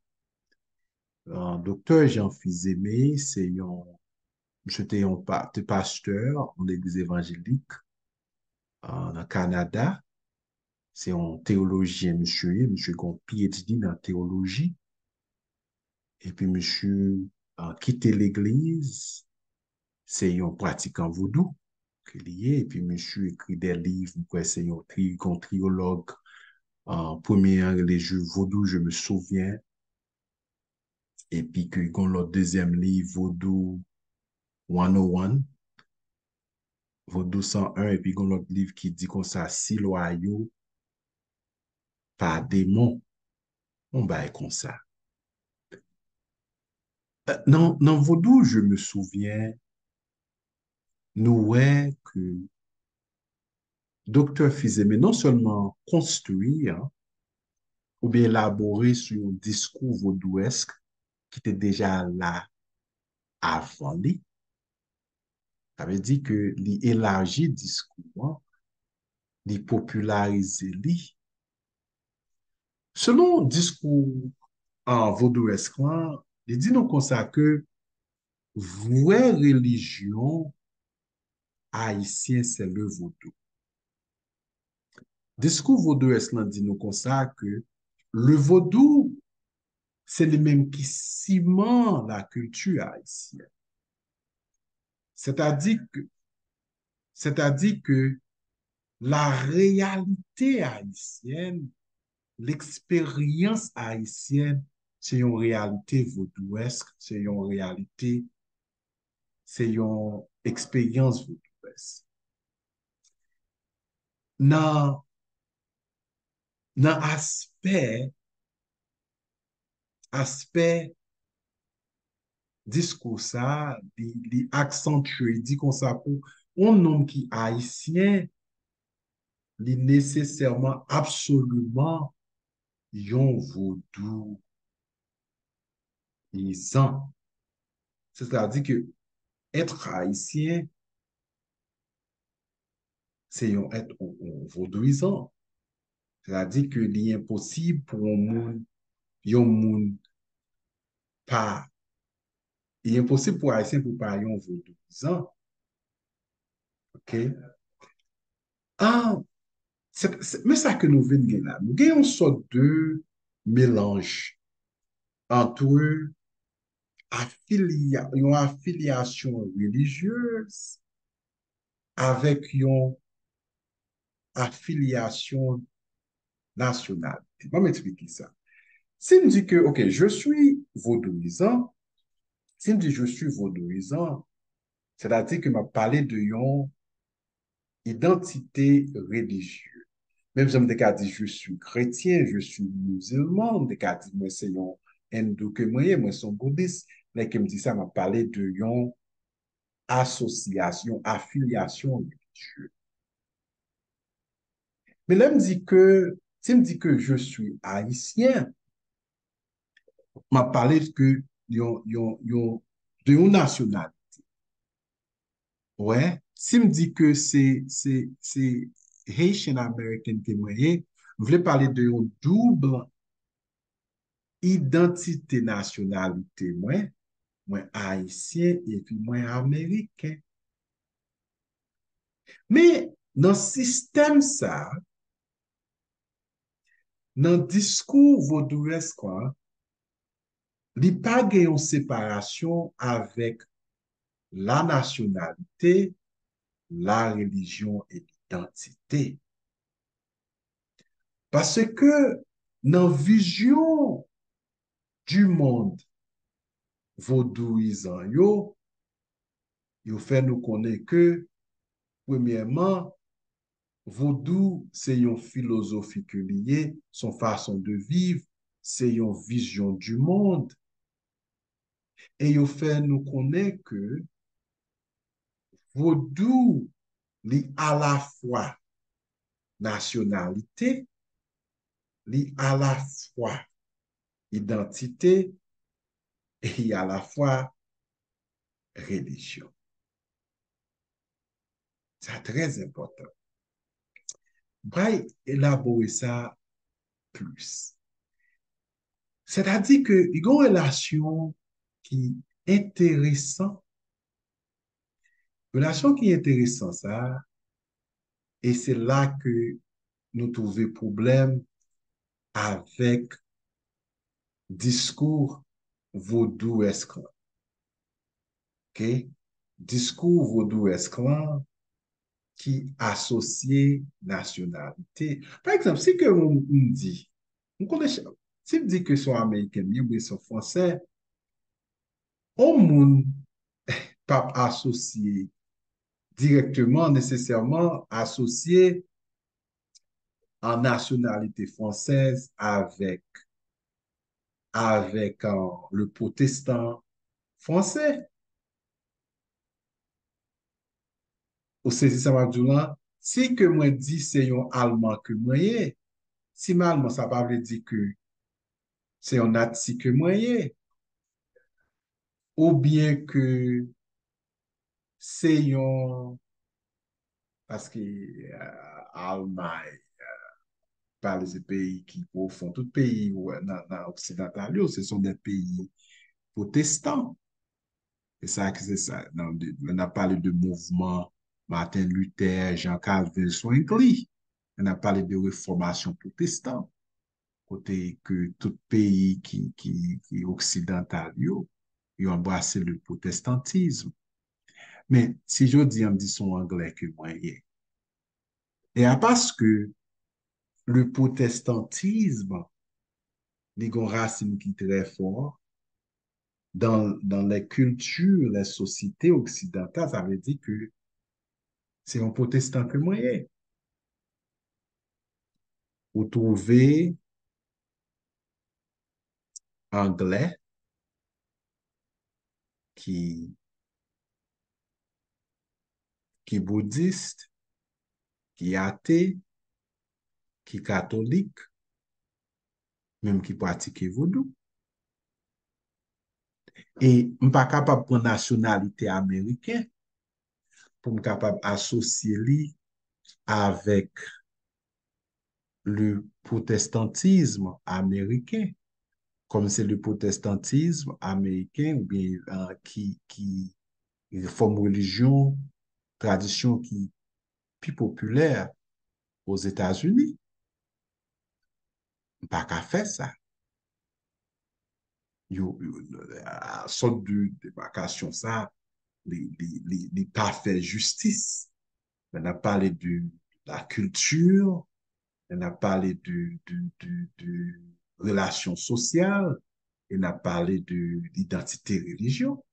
Docteur Jean Fizemé, c'était un pasteur en l'église évangélique en Canada. C'est un théologien, monsieur gon PhD dans la théologie. Et puis, monsieur a quitté l'église, c'est un pratiquant vaudou qu'il y est. Et puis, monsieur écrit des livres, c'est un triologue en première religieux vaudou, je me souviens. Et puis, qu'il y a le deuxième livre, Vaudou 101, Vaudou 101, et puis il y a l'autre livre qui dit comme ça, si loyaux par démon, on va comme ça. Dans Vaudou, je me souviens, nous, ouais, que Docteur Fizeme non seulement construit, hein, ou bien élaboré sur un discours vaudouesque qui était déjà là avant lui, ça veut dire que l'élargit discours, il popularise lui. Selon le discours en vaudouesque, il dit nous comme ça que vraie religion haïtienne, c'est le vaudou. Discours vaudouesque dit nous comme ça que le vaudou, c'est le même qui ciment la culture haïtienne. C'est-à-dire que, c'est-à-dire que la réalité haïtienne, l'expérience haïtienne, c'est une réalité vaudouesque, c'est une expérience vaudouesque. Dans, dans aspect discours ça, il accentue, il dit qu'on ça pour un homme qui est haïtien, il est nécessairement, absolument, yon vaudou, isant. C'est-à-dire que être haïtien, c'est être un vaudouisant. C'est-à-dire que il est impossible pour un monde, yon monde pas, il est impossible pour haïtien pour pas yon vaudouisant. OK? Ah, mais ça que nous venons là, nous avons une sorte de mélange entre une affiliation religieuse avec une affiliation nationale. Je vais m'expliquer ça. Si me dit que, OK, je suis vaudouisant, si me dit je suis vaudouisant, c'est-à-dire que m'a parlé de une identité religieuse. Même si je me dit je suis chrétien, je suis musulman, je me dit moi c'est un hindou que moi c'est un bouddhiste, mais qui me dit ça m'a parlé de une association, affiliation religieuse. Mais là, si me dit que je suis haïtien, m'a parlé que de une nationalité. Ouais. Si me dit que c'est Haitian American que moi, je voulais parler de une double identité nationalité, moi haïtien et puis moi américain. Mais dans le système ça, dans le discours vaudouesque, quoi, il n'y a pas de séparation avec la nationalité, la religion et l'identité. Parce que dans la vision du monde vaudouisant, yo fait nous connaître que, premièrement, vaudou, c'est une philosophie que liée, son façon de vivre, c'est une vision du monde. Et yo fait nous connaître que vaudou, li à la fois nationalité, li à la fois identité et à la fois religion. C'est très important. Braille élaborer ça plus. C'est-à-dire que il y a une relation qui est intéressante, relation qui est intéressante ça, et c'est là que nous trouvons problème avec discours vaudou esclan. OK? Discours vaudou esclan qui associe nationalité. Par exemple, si que on dit, on connaît, si on dit que sont américains, ou sont français, on ne pas associé directement, nécessairement associé en nationalité française avec le protestant français. Ou saisi ça m'a dit là, si que moi dis c'est un allemand que moi est, si ma allemand ça pas veut dire que c'est un nazi que moi est, ou bien que c'est un parce que Allemagne par les pays qui font tout pays ouais, dans occidental, ce sont des pays protestants. C'est ça que c'est ça. On a parlé de mouvement Martin Luther, Jean Calvin, Zwingli. On a parlé de réformation protestante. Côté que tout pays qui est occidental, ils ont embrassé le protestantisme. Mais si je dis, on me dit son anglais que moi, et à parce que le protestantisme, les racines qui très fort dans les cultures, les sociétés occidentales, ça veut dire que c'est un protestant que moi. Vous trouvez anglais qui, qui est bouddhiste, qui est athée, qui est catholique, même qui pratique vaudou. Et je ne suis pas capable de prendre nationalité américaine pour me capable d'associer avec le protestantisme américain, comme c'est le protestantisme américain ou bien qui forme religion, tradition qui est plus populaire aux États-Unis. Pas qu'à faire ça. Sorte de démarcation, ça, les pas fait justice. On a parlé de la culture, on a parlé de relations sociales, on a parlé de l'identité religion.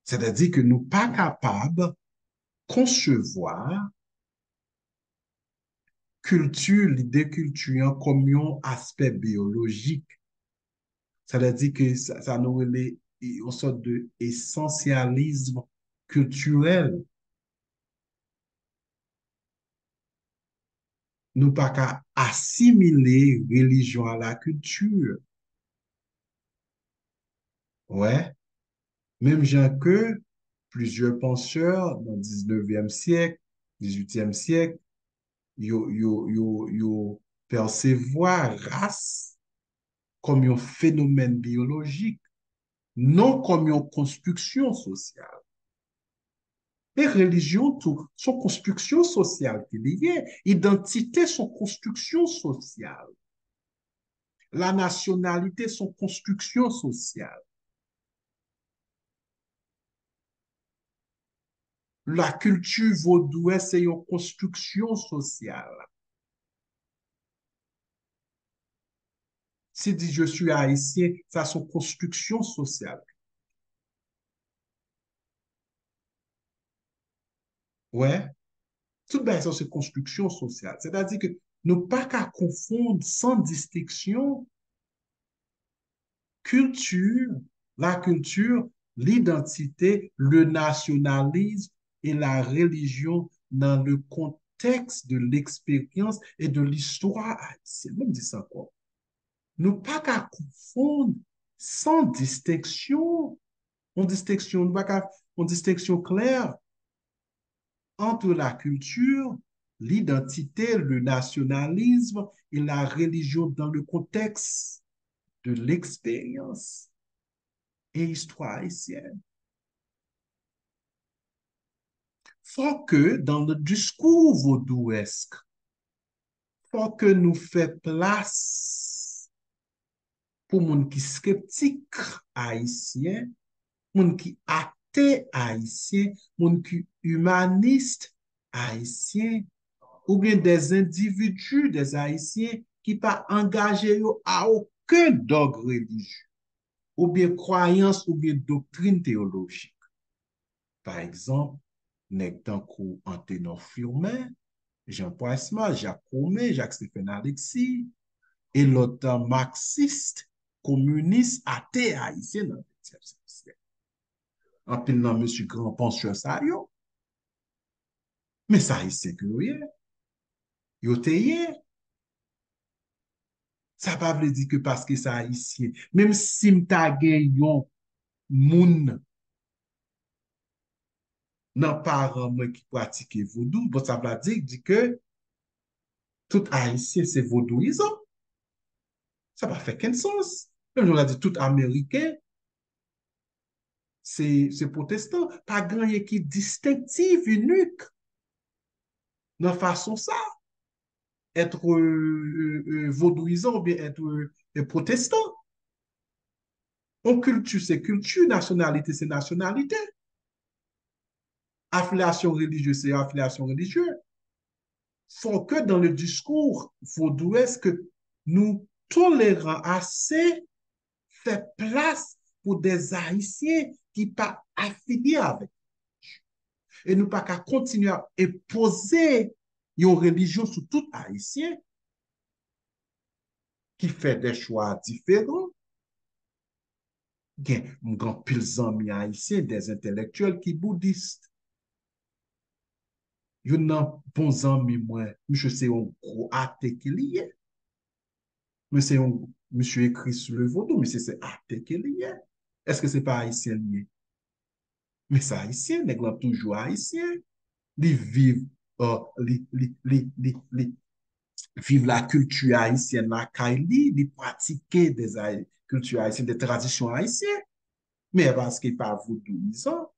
C'est-à-dire que nous pas capables de concevoir culture, l'idée culture comme un aspect biologique. C'est-à-dire que ça nous relève une sorte de essentialisme culturel. Nous pas qu'à assimiler religion à la culture. Ouais. Même gens que plusieurs penseurs dans le 19e siècle, 18e siècle, yo percevoir race comme un phénomène biologique, non comme une construction sociale. Et religion, tout, son construction sociale qui est liée. Identité, son construction sociale. La nationalité, son construction sociale. La culture vaudouesse, c'est une construction sociale. Si dit je suis haïtien, ça son construction sociale. Ouais, tout ça c'est construction sociale. C'est-à-dire que ne pas qu'à confondre sans distinction culture, la culture, l'identité, le nationalisme et la religion dans le contexte de l'expérience et de l'histoire haïtienne. Même dit ça quoi. Ne pas qu'à confondre sans distinction, une distinction claire entre la culture, l'identité, le nationalisme et la religion dans le contexte de l'expérience et histoire haïtienne. Faut que dans le discours vaudouesque, faut que nous fassions place pour moun qui sceptique haïtien, moun qui athée haïtien, moun qui humaniste haïtien, ou bien des individus, des haïtiens qui pas engagés à aucun dogme religieux, ou bien croyance, ou bien doctrine théologique. Par exemple, nèg tankou Anténor Firmin, Jean Poisma, Jacques Romé, Jacques-Stéphane Alexis, et l'autre marxiste, communiste, athée haïtien dans le 20e siècle. En pile nan M. Grand Penseur sa yo, mais ça haïtien que yo te ye. Ça pa vle di que parce que ça haïtien, même si m'ta gen yon moun nan paran mwen qui pratique vaudou, bon, ça vle di que tout haïtien c'est vaudouisant. Ça va faire qu'un sens. Même on a dit tout américain, c'est protestant. Pas grand qui distinctif, unique. Dans façon ça, être vaudouisant ou bien être protestant. En culture, c'est culture, nationalité, c'est nationalité. Affiliation religieuse, c'est affiliation religieuse. Faut que dans le discours vaudouesque, que nous tolérons assez faire place pour des Haïtiens qui pas affiliés avec. Et nous pas qu'à continuer à imposer une religion sur tout Haïtien qui fait des choix différents. Il y a un grand pile d'amis haïtiens, des intellectuels qui bouddhistes. Il y a un bon ami, moi, monsieur, c'est un gros athée qui lié. Mais c'est un monsieur écrit sur le vaudou, mais c'est athée qui lié. Est-ce que c'est pas haïtien lié? Mais c'est haïtien, les gens toujours haïtien. Ils vivent, ils vivent la culture haïtienne, la Kaili, ils pratiquent des cultures haïtiennes, des traditions haïtiennes. Mais parce qu'il n'est pas vaudouisant,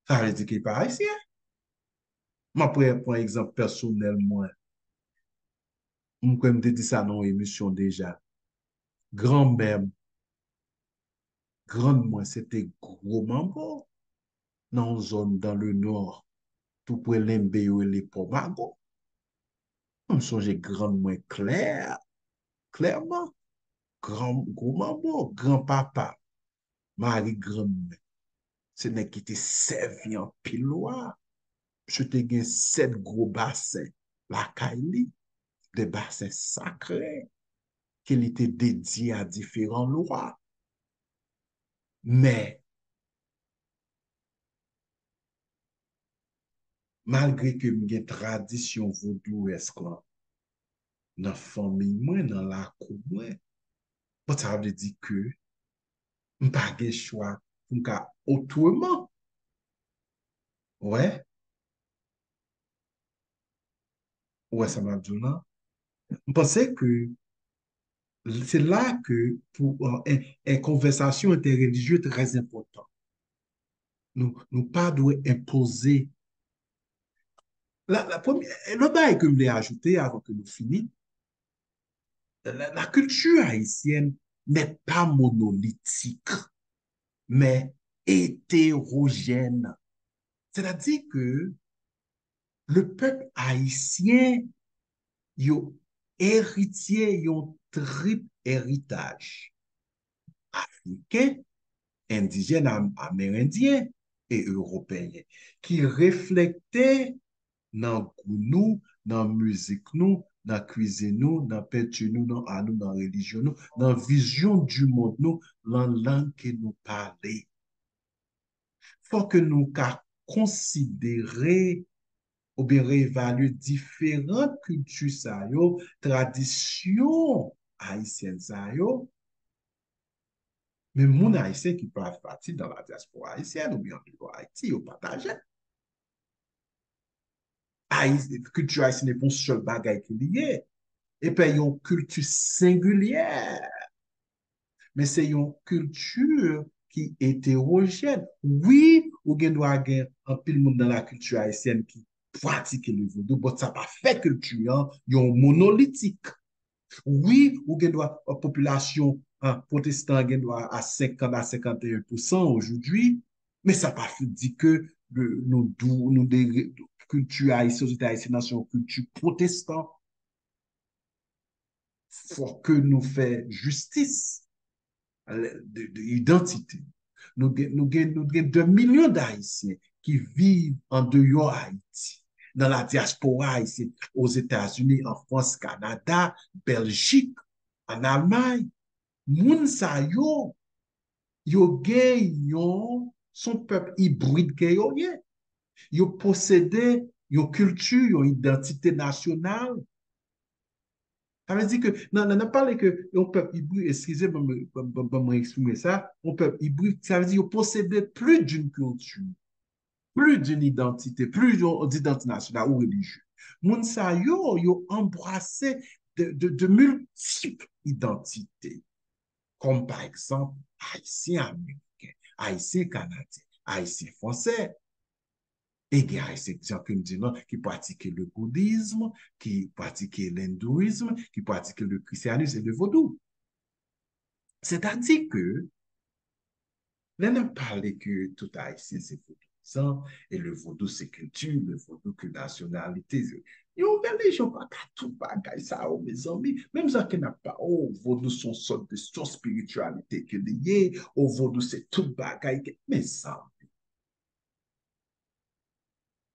ça veut dire qu'il n'est pas haïtien. Moi, pour exemple personnel, moi, je me dit ça dans l'émission déjà. Grand-mère, grande-moi, c'était gros mambo dans une zone dans le nord, tout près l'Embéo et les Pomago. Je me songe grande-moi clairement. Gros mambo, grand-papa, Marie grand-mère. Ce n'est qui était servi en pilois. Je te gen 7 gros bassins, la Kaili, des bassins sacrés, qui étaient dédiés à différents lois. Mais, malgré que j'ai tradition vaudouesque là, dans la famille, moi, dans la cour, moi, ça veut dire que je n'ai pas de choix pour faire autrement. Ouais, ouais, ça m'a dit là. Je pensais que c'est là que pour une conversation interreligieuse très importante. nous pas doit imposer. La première, le bail que je voulais ajouter avant que nous finissions, la culture haïtienne n'est pas monolithique, mais hétérogène. C'est-à-dire que le peuple haïtien, yo héritier, yon triple héritage africain, indigène, amérindien et européen, qui reflète dans nous, dans musique nous, dans cuisine nous, dans peinture nous, dans religion nous, dans vision du monde nous, dans langue que nous parlons. Faut que nous considérer ou bien réévaluer différentes cultures sa yo, traditions haïtiennes sa yo, mais moun haïtien qui peuvent partir dans la diaspora haïtienne ou bien en Haïti, yo partage. Culture haïtienne n'est pas un seul bagay qui lié. Et puis, une culture singulière, mais c'est une culture qui est hétérogène. Oui, ou gen doit gen un pile monde dans la culture haïtienne qui pratique le vaudou, mais ça pas fait culture, yon monolithique. Oui, ou gen doit population protestante gen doit à 50 à 51% aujourd'hui, mais ça pas fait dit que nous des culture haïtienne, société haïtienne, nation culture protestante. Faut que nous fassions justice de l'identité. Nous avons 2 millions d'Haïtiens qui vivent en dehors d'Haïti, dans la diaspora haïtienne, aux États-Unis, en France, Canada, Belgique, en Allemagne. Moun sa yo gen son peuple hybride que yo gen. Yo possède une culture, une identité nationale. Ça veut dire que, non, on a parlé que on peuple hybride, excusez-moi, m'exprimer ça, on peuple hybride, ça veut dire qu'on possède plus d'une culture, plus d'une identité, plus d'identité nationale ou religieuse. Moun sa yo embrassé de multiples identités, comme par exemple haïtien américain, haïtien canadien, haïtien français. Et il y a des gens qui pratiquent le bouddhisme, qui pratiquent l'hindouisme, qui pratiquent le christianisme et le vaudou. C'est-à-dire que, l'on a parlé que tout haïtien c'est vaudou. Et le vaudou c'est culture, le vaudou c'est nationalité. Yo, les gens pas tout bagay ça, mes amis. Même ça qui n'a pas, oh, vaudou son sorte de son spiritualité que lié, oh, vaudou c'est tout bagay. Mais ça,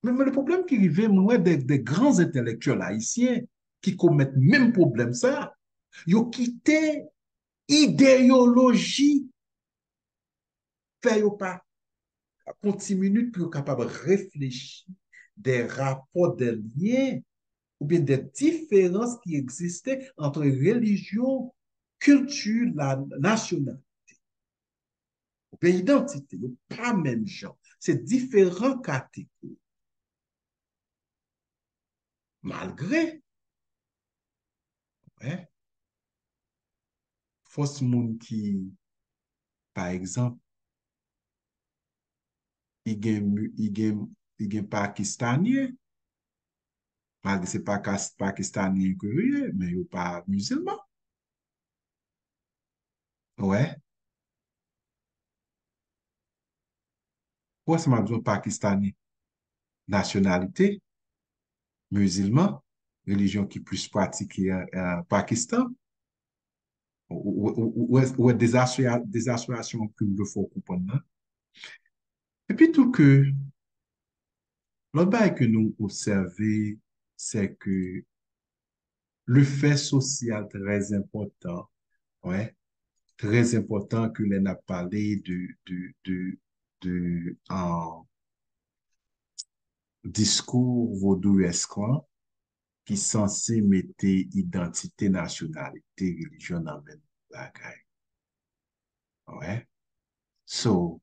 mais le problème qui arrive, moi, des grands intellectuels haïtiens qui commettent même problème ça, ils ont quitté idéologie, fait pas pour 10 minutes pour être capable de réfléchir des rapports, des liens ou bien des différences qui existaient entre religion, culture, la nationalité ou bien identité, pas même genre. C'est différents catégories. Malgré, ouais, fausse monde qui, par exemple, il gen Pakistanien, malgré c'est pas Pakistanien que mais il pas musulman. Ouais. Pourquoi c'est ma Pakistanien? Nationalité, musulman, religion qui plus pratiquée Pakistan, ou des associations que nous faut comprendre. Hein? Et puis tout que, le bail que nous observons, c'est que le fait social très important, ouais, très important que l'on a parlé en discours vaudouesque qui est censé mettre identité, nationalité, religion dans le même bagage. Ouais. So,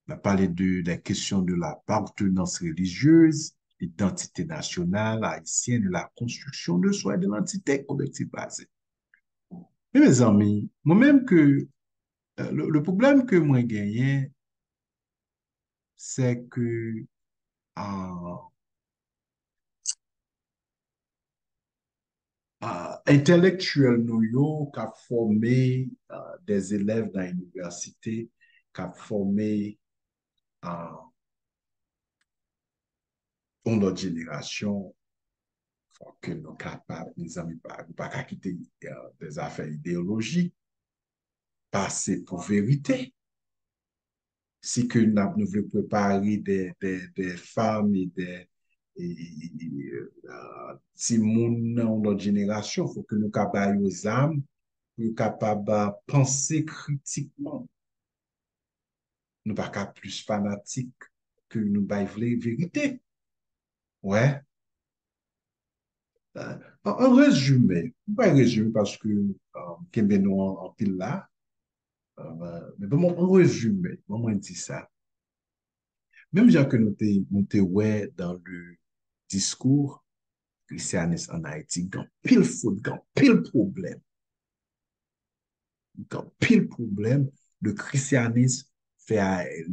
on a parlé de la question de l'appartenance religieuse, l'identité nationale haïtienne, de la construction de soi et de l'entité collective basée. Mais mes amis, moi-même que le problème que moi gagne, c'est que euh, intellectuel nou yo kap formé des élèves dans l'université, kap formé euh, on notre génération, faut que nous capables, les amis, pas qu'à quitter des affaires idéologiques, passer pour vérité. Si que nous voulons préparer des femmes si moun dans notre génération, il faut que nous capables aux âmes, nous capables de penser critiquement. Nous pas qu'à plus fanatique que nous pas vérité. Ouais. En résumé, pas résumé parce que Kembe nous en pile là, mais bon, en résumé, comment on dit ça? Même gens que nous te ouais dans le discours christianiste en Haïti, dans pile faute, dans pile problème, dans pile problème, le christianisme fait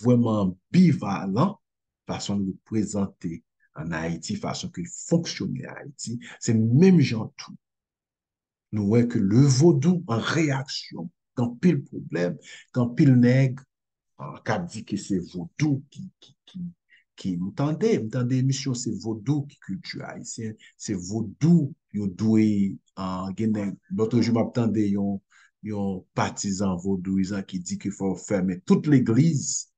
vraiment bivalent façon de le présenter en Haïti, façon qu'il fonctionne en Haïti. C'est même gens tout. Nous voyons que le vaudou en réaction, quand pile problème, quand pile nègre, qui dit que c'est vaudou vous entendez émission, c'est vaudou qui culture haïtienne, c'est vaudou, yo doué, l'autre jour, m'attendais, yon partisan vaudouisant qui dit qu'il faut fermer toute l'église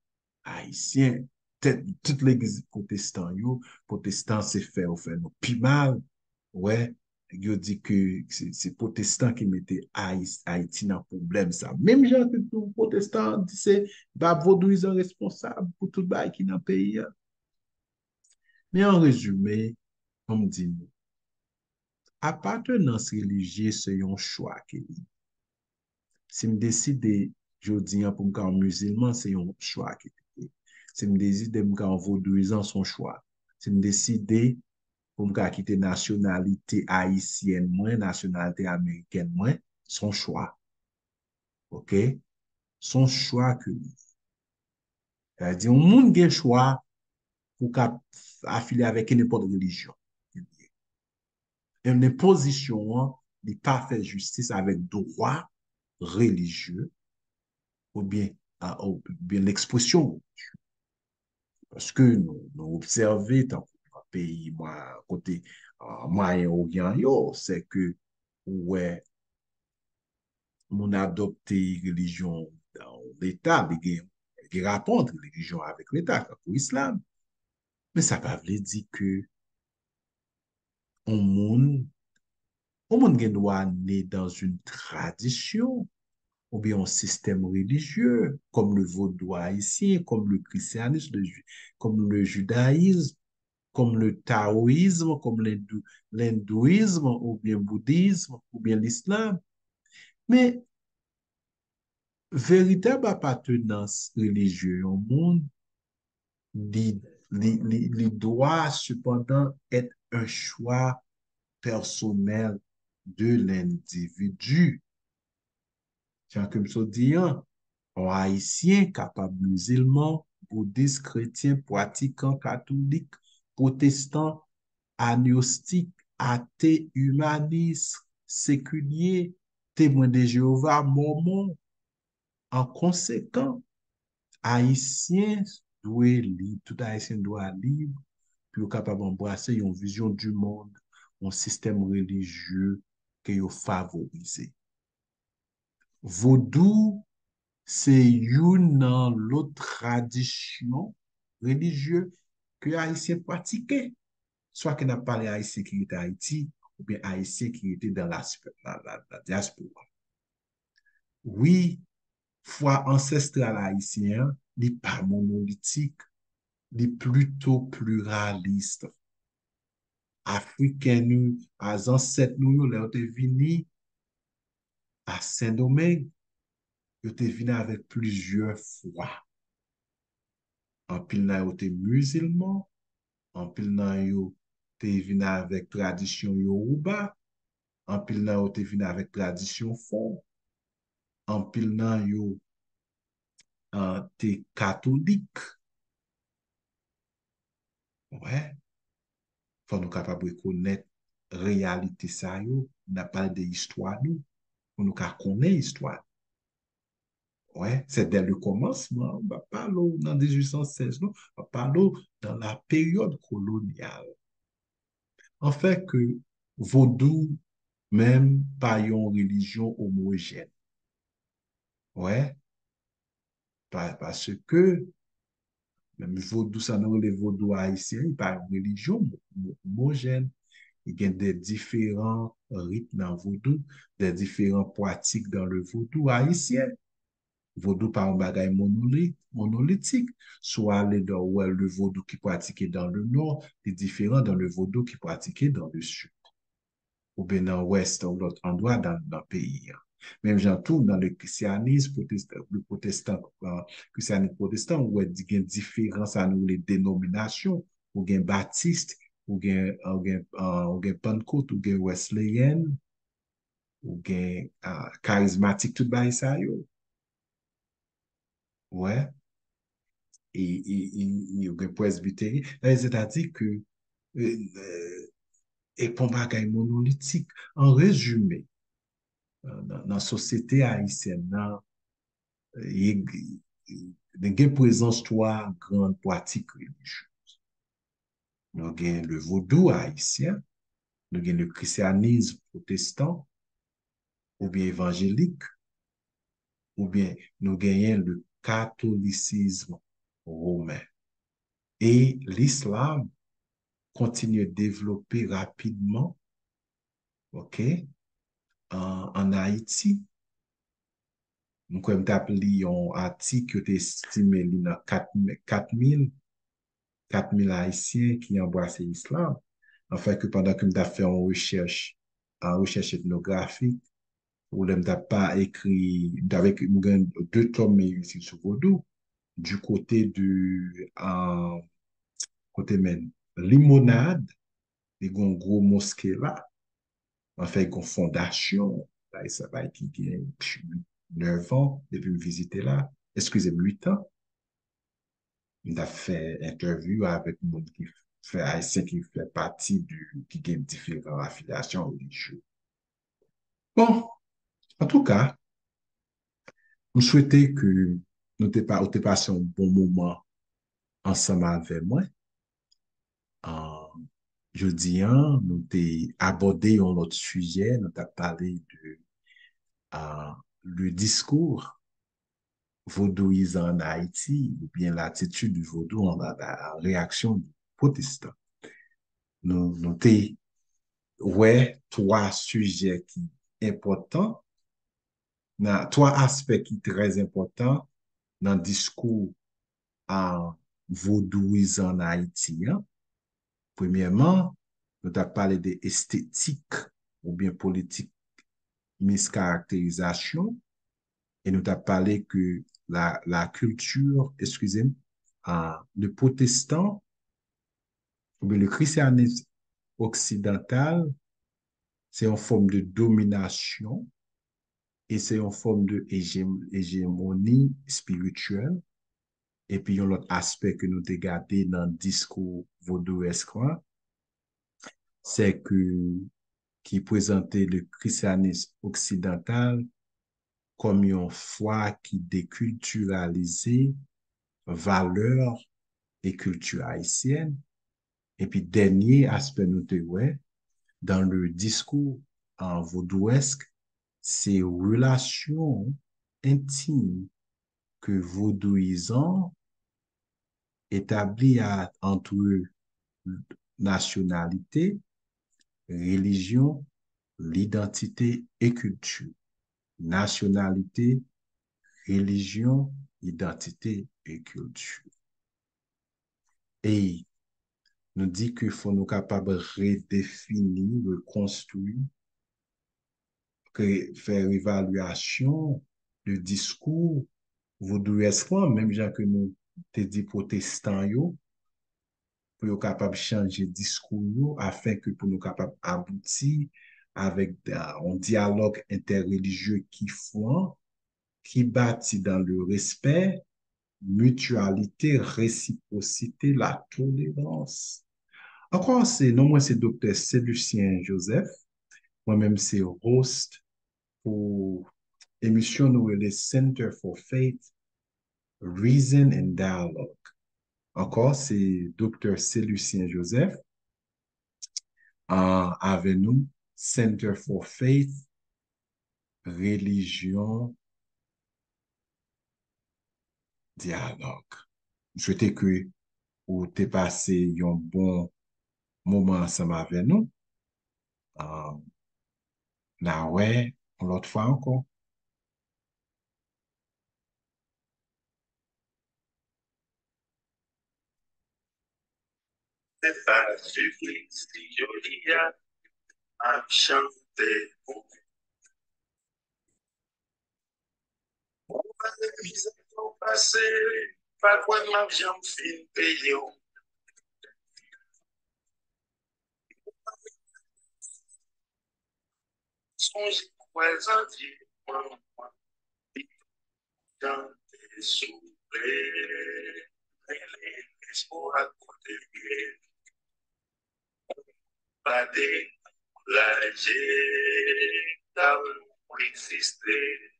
haïtienne, toute l'église protestant, protestant, c'est faire nous pi mal, ouais, yo dit que c'est protestant qui mettait Haïti dans le problème, ça. Même gens que tout protestant dit c'est bah, vaudouisant responsable pour tout le bail qui dans le pays. Mais en résumé, on me dit, appartenance religieuse, c'est un choix. Si je décide, je dis pour me en musulman, c'est un choix. Si je décide de me en vaudouisant, c'est un choix. Si je décide pour me quitter nationalité haïtienne, moins, nationalité américaine, moins, son choix. OK? Son choix que. C'est-à-dire, un monde a un choix pour affilier avec n'importe religion. Une position n'est pas fait justice avec droit religieux ou bien l'expression. Parce que nous observons dans le pays, moi, côté Moyen-Orient, c'est que, ouais, mon adopté religion dans l'État, il y a rapport entre religion avec l'État, comme l'islam. Mais ça ne veut pas dire que on monde, on monde doit naître dans une tradition ou bien un système religieux, comme le vaudou haïtien, comme le christianisme, comme le judaïsme, comme le taoïsme, comme l'hindouisme, ou bien le bouddhisme, ou bien l'islam. Mais véritable appartenance religieuse au monde, doit cependant être un choix personnel de l'individu. Tiens, comme ça dit, hein, un haïtien capable musulman, bouddhiste, chrétien, pratiquant, catholique, protestant, agnostique, athée, humaniste, séculier, témoin de Jéhovah, mormon. En conséquent, haïtien doit libre, tout haïtien doit libre, puis capable d'embrasser une vision du monde, un système religieux que vous favorisez. Vaudou, c'est une dans l'autre tradition religieuse que haïtien pratiquait. Soit qu'on a parlé haïtien qui était à Haïti, ou bien haïtien qui était dans la diaspora. Oui, foi ancestrale haïtienne n'est pas monolithique, n'est plutôt pluraliste. Africains, nous, les ancêtres, nous, là, ils sont venus à Saint-Domingue, ils sont venus avec plusieurs foi. En pile, ils étaient musulmans, en pile, ils étaient venus avec tradition Yoruba, en pile, ils étaient venus avec tradition Fon, en pile, ils t'es catholique. Ouais. Faut nous capables de connaître réalité ça yo. On a parlé de l'histoire nous. Pour nous connaître l'histoire. Ouais, c'est dès le commencement. On va parler dans 1816, non? On va parler dans la période coloniale. En fait, que vaudou, même pas une religion homogène. Ouais, parce que même vaudou, ça nous les vaudou haïtiens, il pas une religion homogène. Il y a des différents rythmes dans le vaudou, des différentes pratiques dans le vaudou haïtien. Vaudou par un bagage monolithique. Soit le vaudou qui pratiquait dans le nord est différent dans le vaudou qui pratiquait dans le sud. Ou bien dans l'ouest ou l'autre endroit dans le pays. Même j'en tout dans le christianisme christianisme protestant, où il y a une différence à nous les dénominations, ou bien baptiste, ou bien Pentecôte, ou bien Wesleyan, ou bien charismatique, tout ça, yo. Ouais. Et ou bien presbytérie. C'est-à-dire que et pour bagay monolithique. En résumé, dans la société haïtienne, il y a une présence trois grandes pratiques religieuses. Nous avons le vaudou haïtien, nous avons le christianisme protestant, ou bien évangélique, ou bien nous avons le catholicisme romain. Et l'islam continue de développer rapidement, OK, en Haïti. Nous avons appelé un article qui est estimé dans 4 000 Haïtiens qui embrassent l'islam. En fait, que pendant que nous avons fait en recherche ethnographique, où nous n'avons pas écrit, avec deux tomes ici sur Vodou, du côté côté même, Limonade, il y a une grosse mosquée là, en fait, une fondation, là, et ça va être 9 ans depuis me visiter là, excusez-moi, 8 ans. On a fait interview avec le monde qui fait haïtien qui fait partie qui a différentes affiliations religieuses. Bon, en tout cas, je souhaitais que nous te passions un bon moment ensemble avec moi. Euh, Jeudi, nous t'ai abordé un autre sujet, nous t'ai parlé de le discours vaudouisant en Haïti, ou bien l'attitude du vaudou en la réaction du protestant. Nous t'ai ouais, trois sujets qui importants, trois aspects qui très importants dans le discours en vaudouisant en Haïti, hein. Premièrement, nous avons parlé de esthétique ou bien politique miscaractérisation et nous avons parlé que la culture, excusez-moi, le protestant ou bien le christianisme occidental, c'est une forme de domination et c'est une forme de hégémonie spirituelle. Et puis, il y a l'autre aspect que nous avons gardé dans le discours vaudouesque, c'est que qui présentait le christianisme occidental comme une foi qui déculturalisait valeurs et culture haïtienne. Et puis, dernier aspect, nous ouais, dans le discours en vaudouesque, c'est relations intimes que vaudouisants établit entre nationalité, religion, l'identité et culture. Nationalité, religion, identité et culture. Et nous dit qu'il faut nous capables de redéfinir, reconstruire, faire évaluation de discours vaudouesque, même gens que nous te dit protestants, pour nous capables de changer discours afin que pour nous capables aboutir avec un dialogue interreligieux qui bâtit dans le respect mutualité, réciprocité, la tolérance. Encore, c'est, non, moi, c'est docteur Lucien Joseph. Moi-même, c'est host pour émission nous le Center for Faith, Reason and Dialogue. Encore, c'est docteur Lucien Joseph avec nous, Center for Faith, Religion, Dialogue. Je souhaite que vous t'es passé un bon moment ensemble avec nous. Euh, Là, ouais, l'autre fois encore. C'est pas suffit si je a à chanter. On va les mises au passé, pas quoi ma jambe fin payée. Songe quoi entier, moi, chanter souffler, les pour à côté, pas des plagier, pour exister.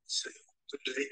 C'est tout les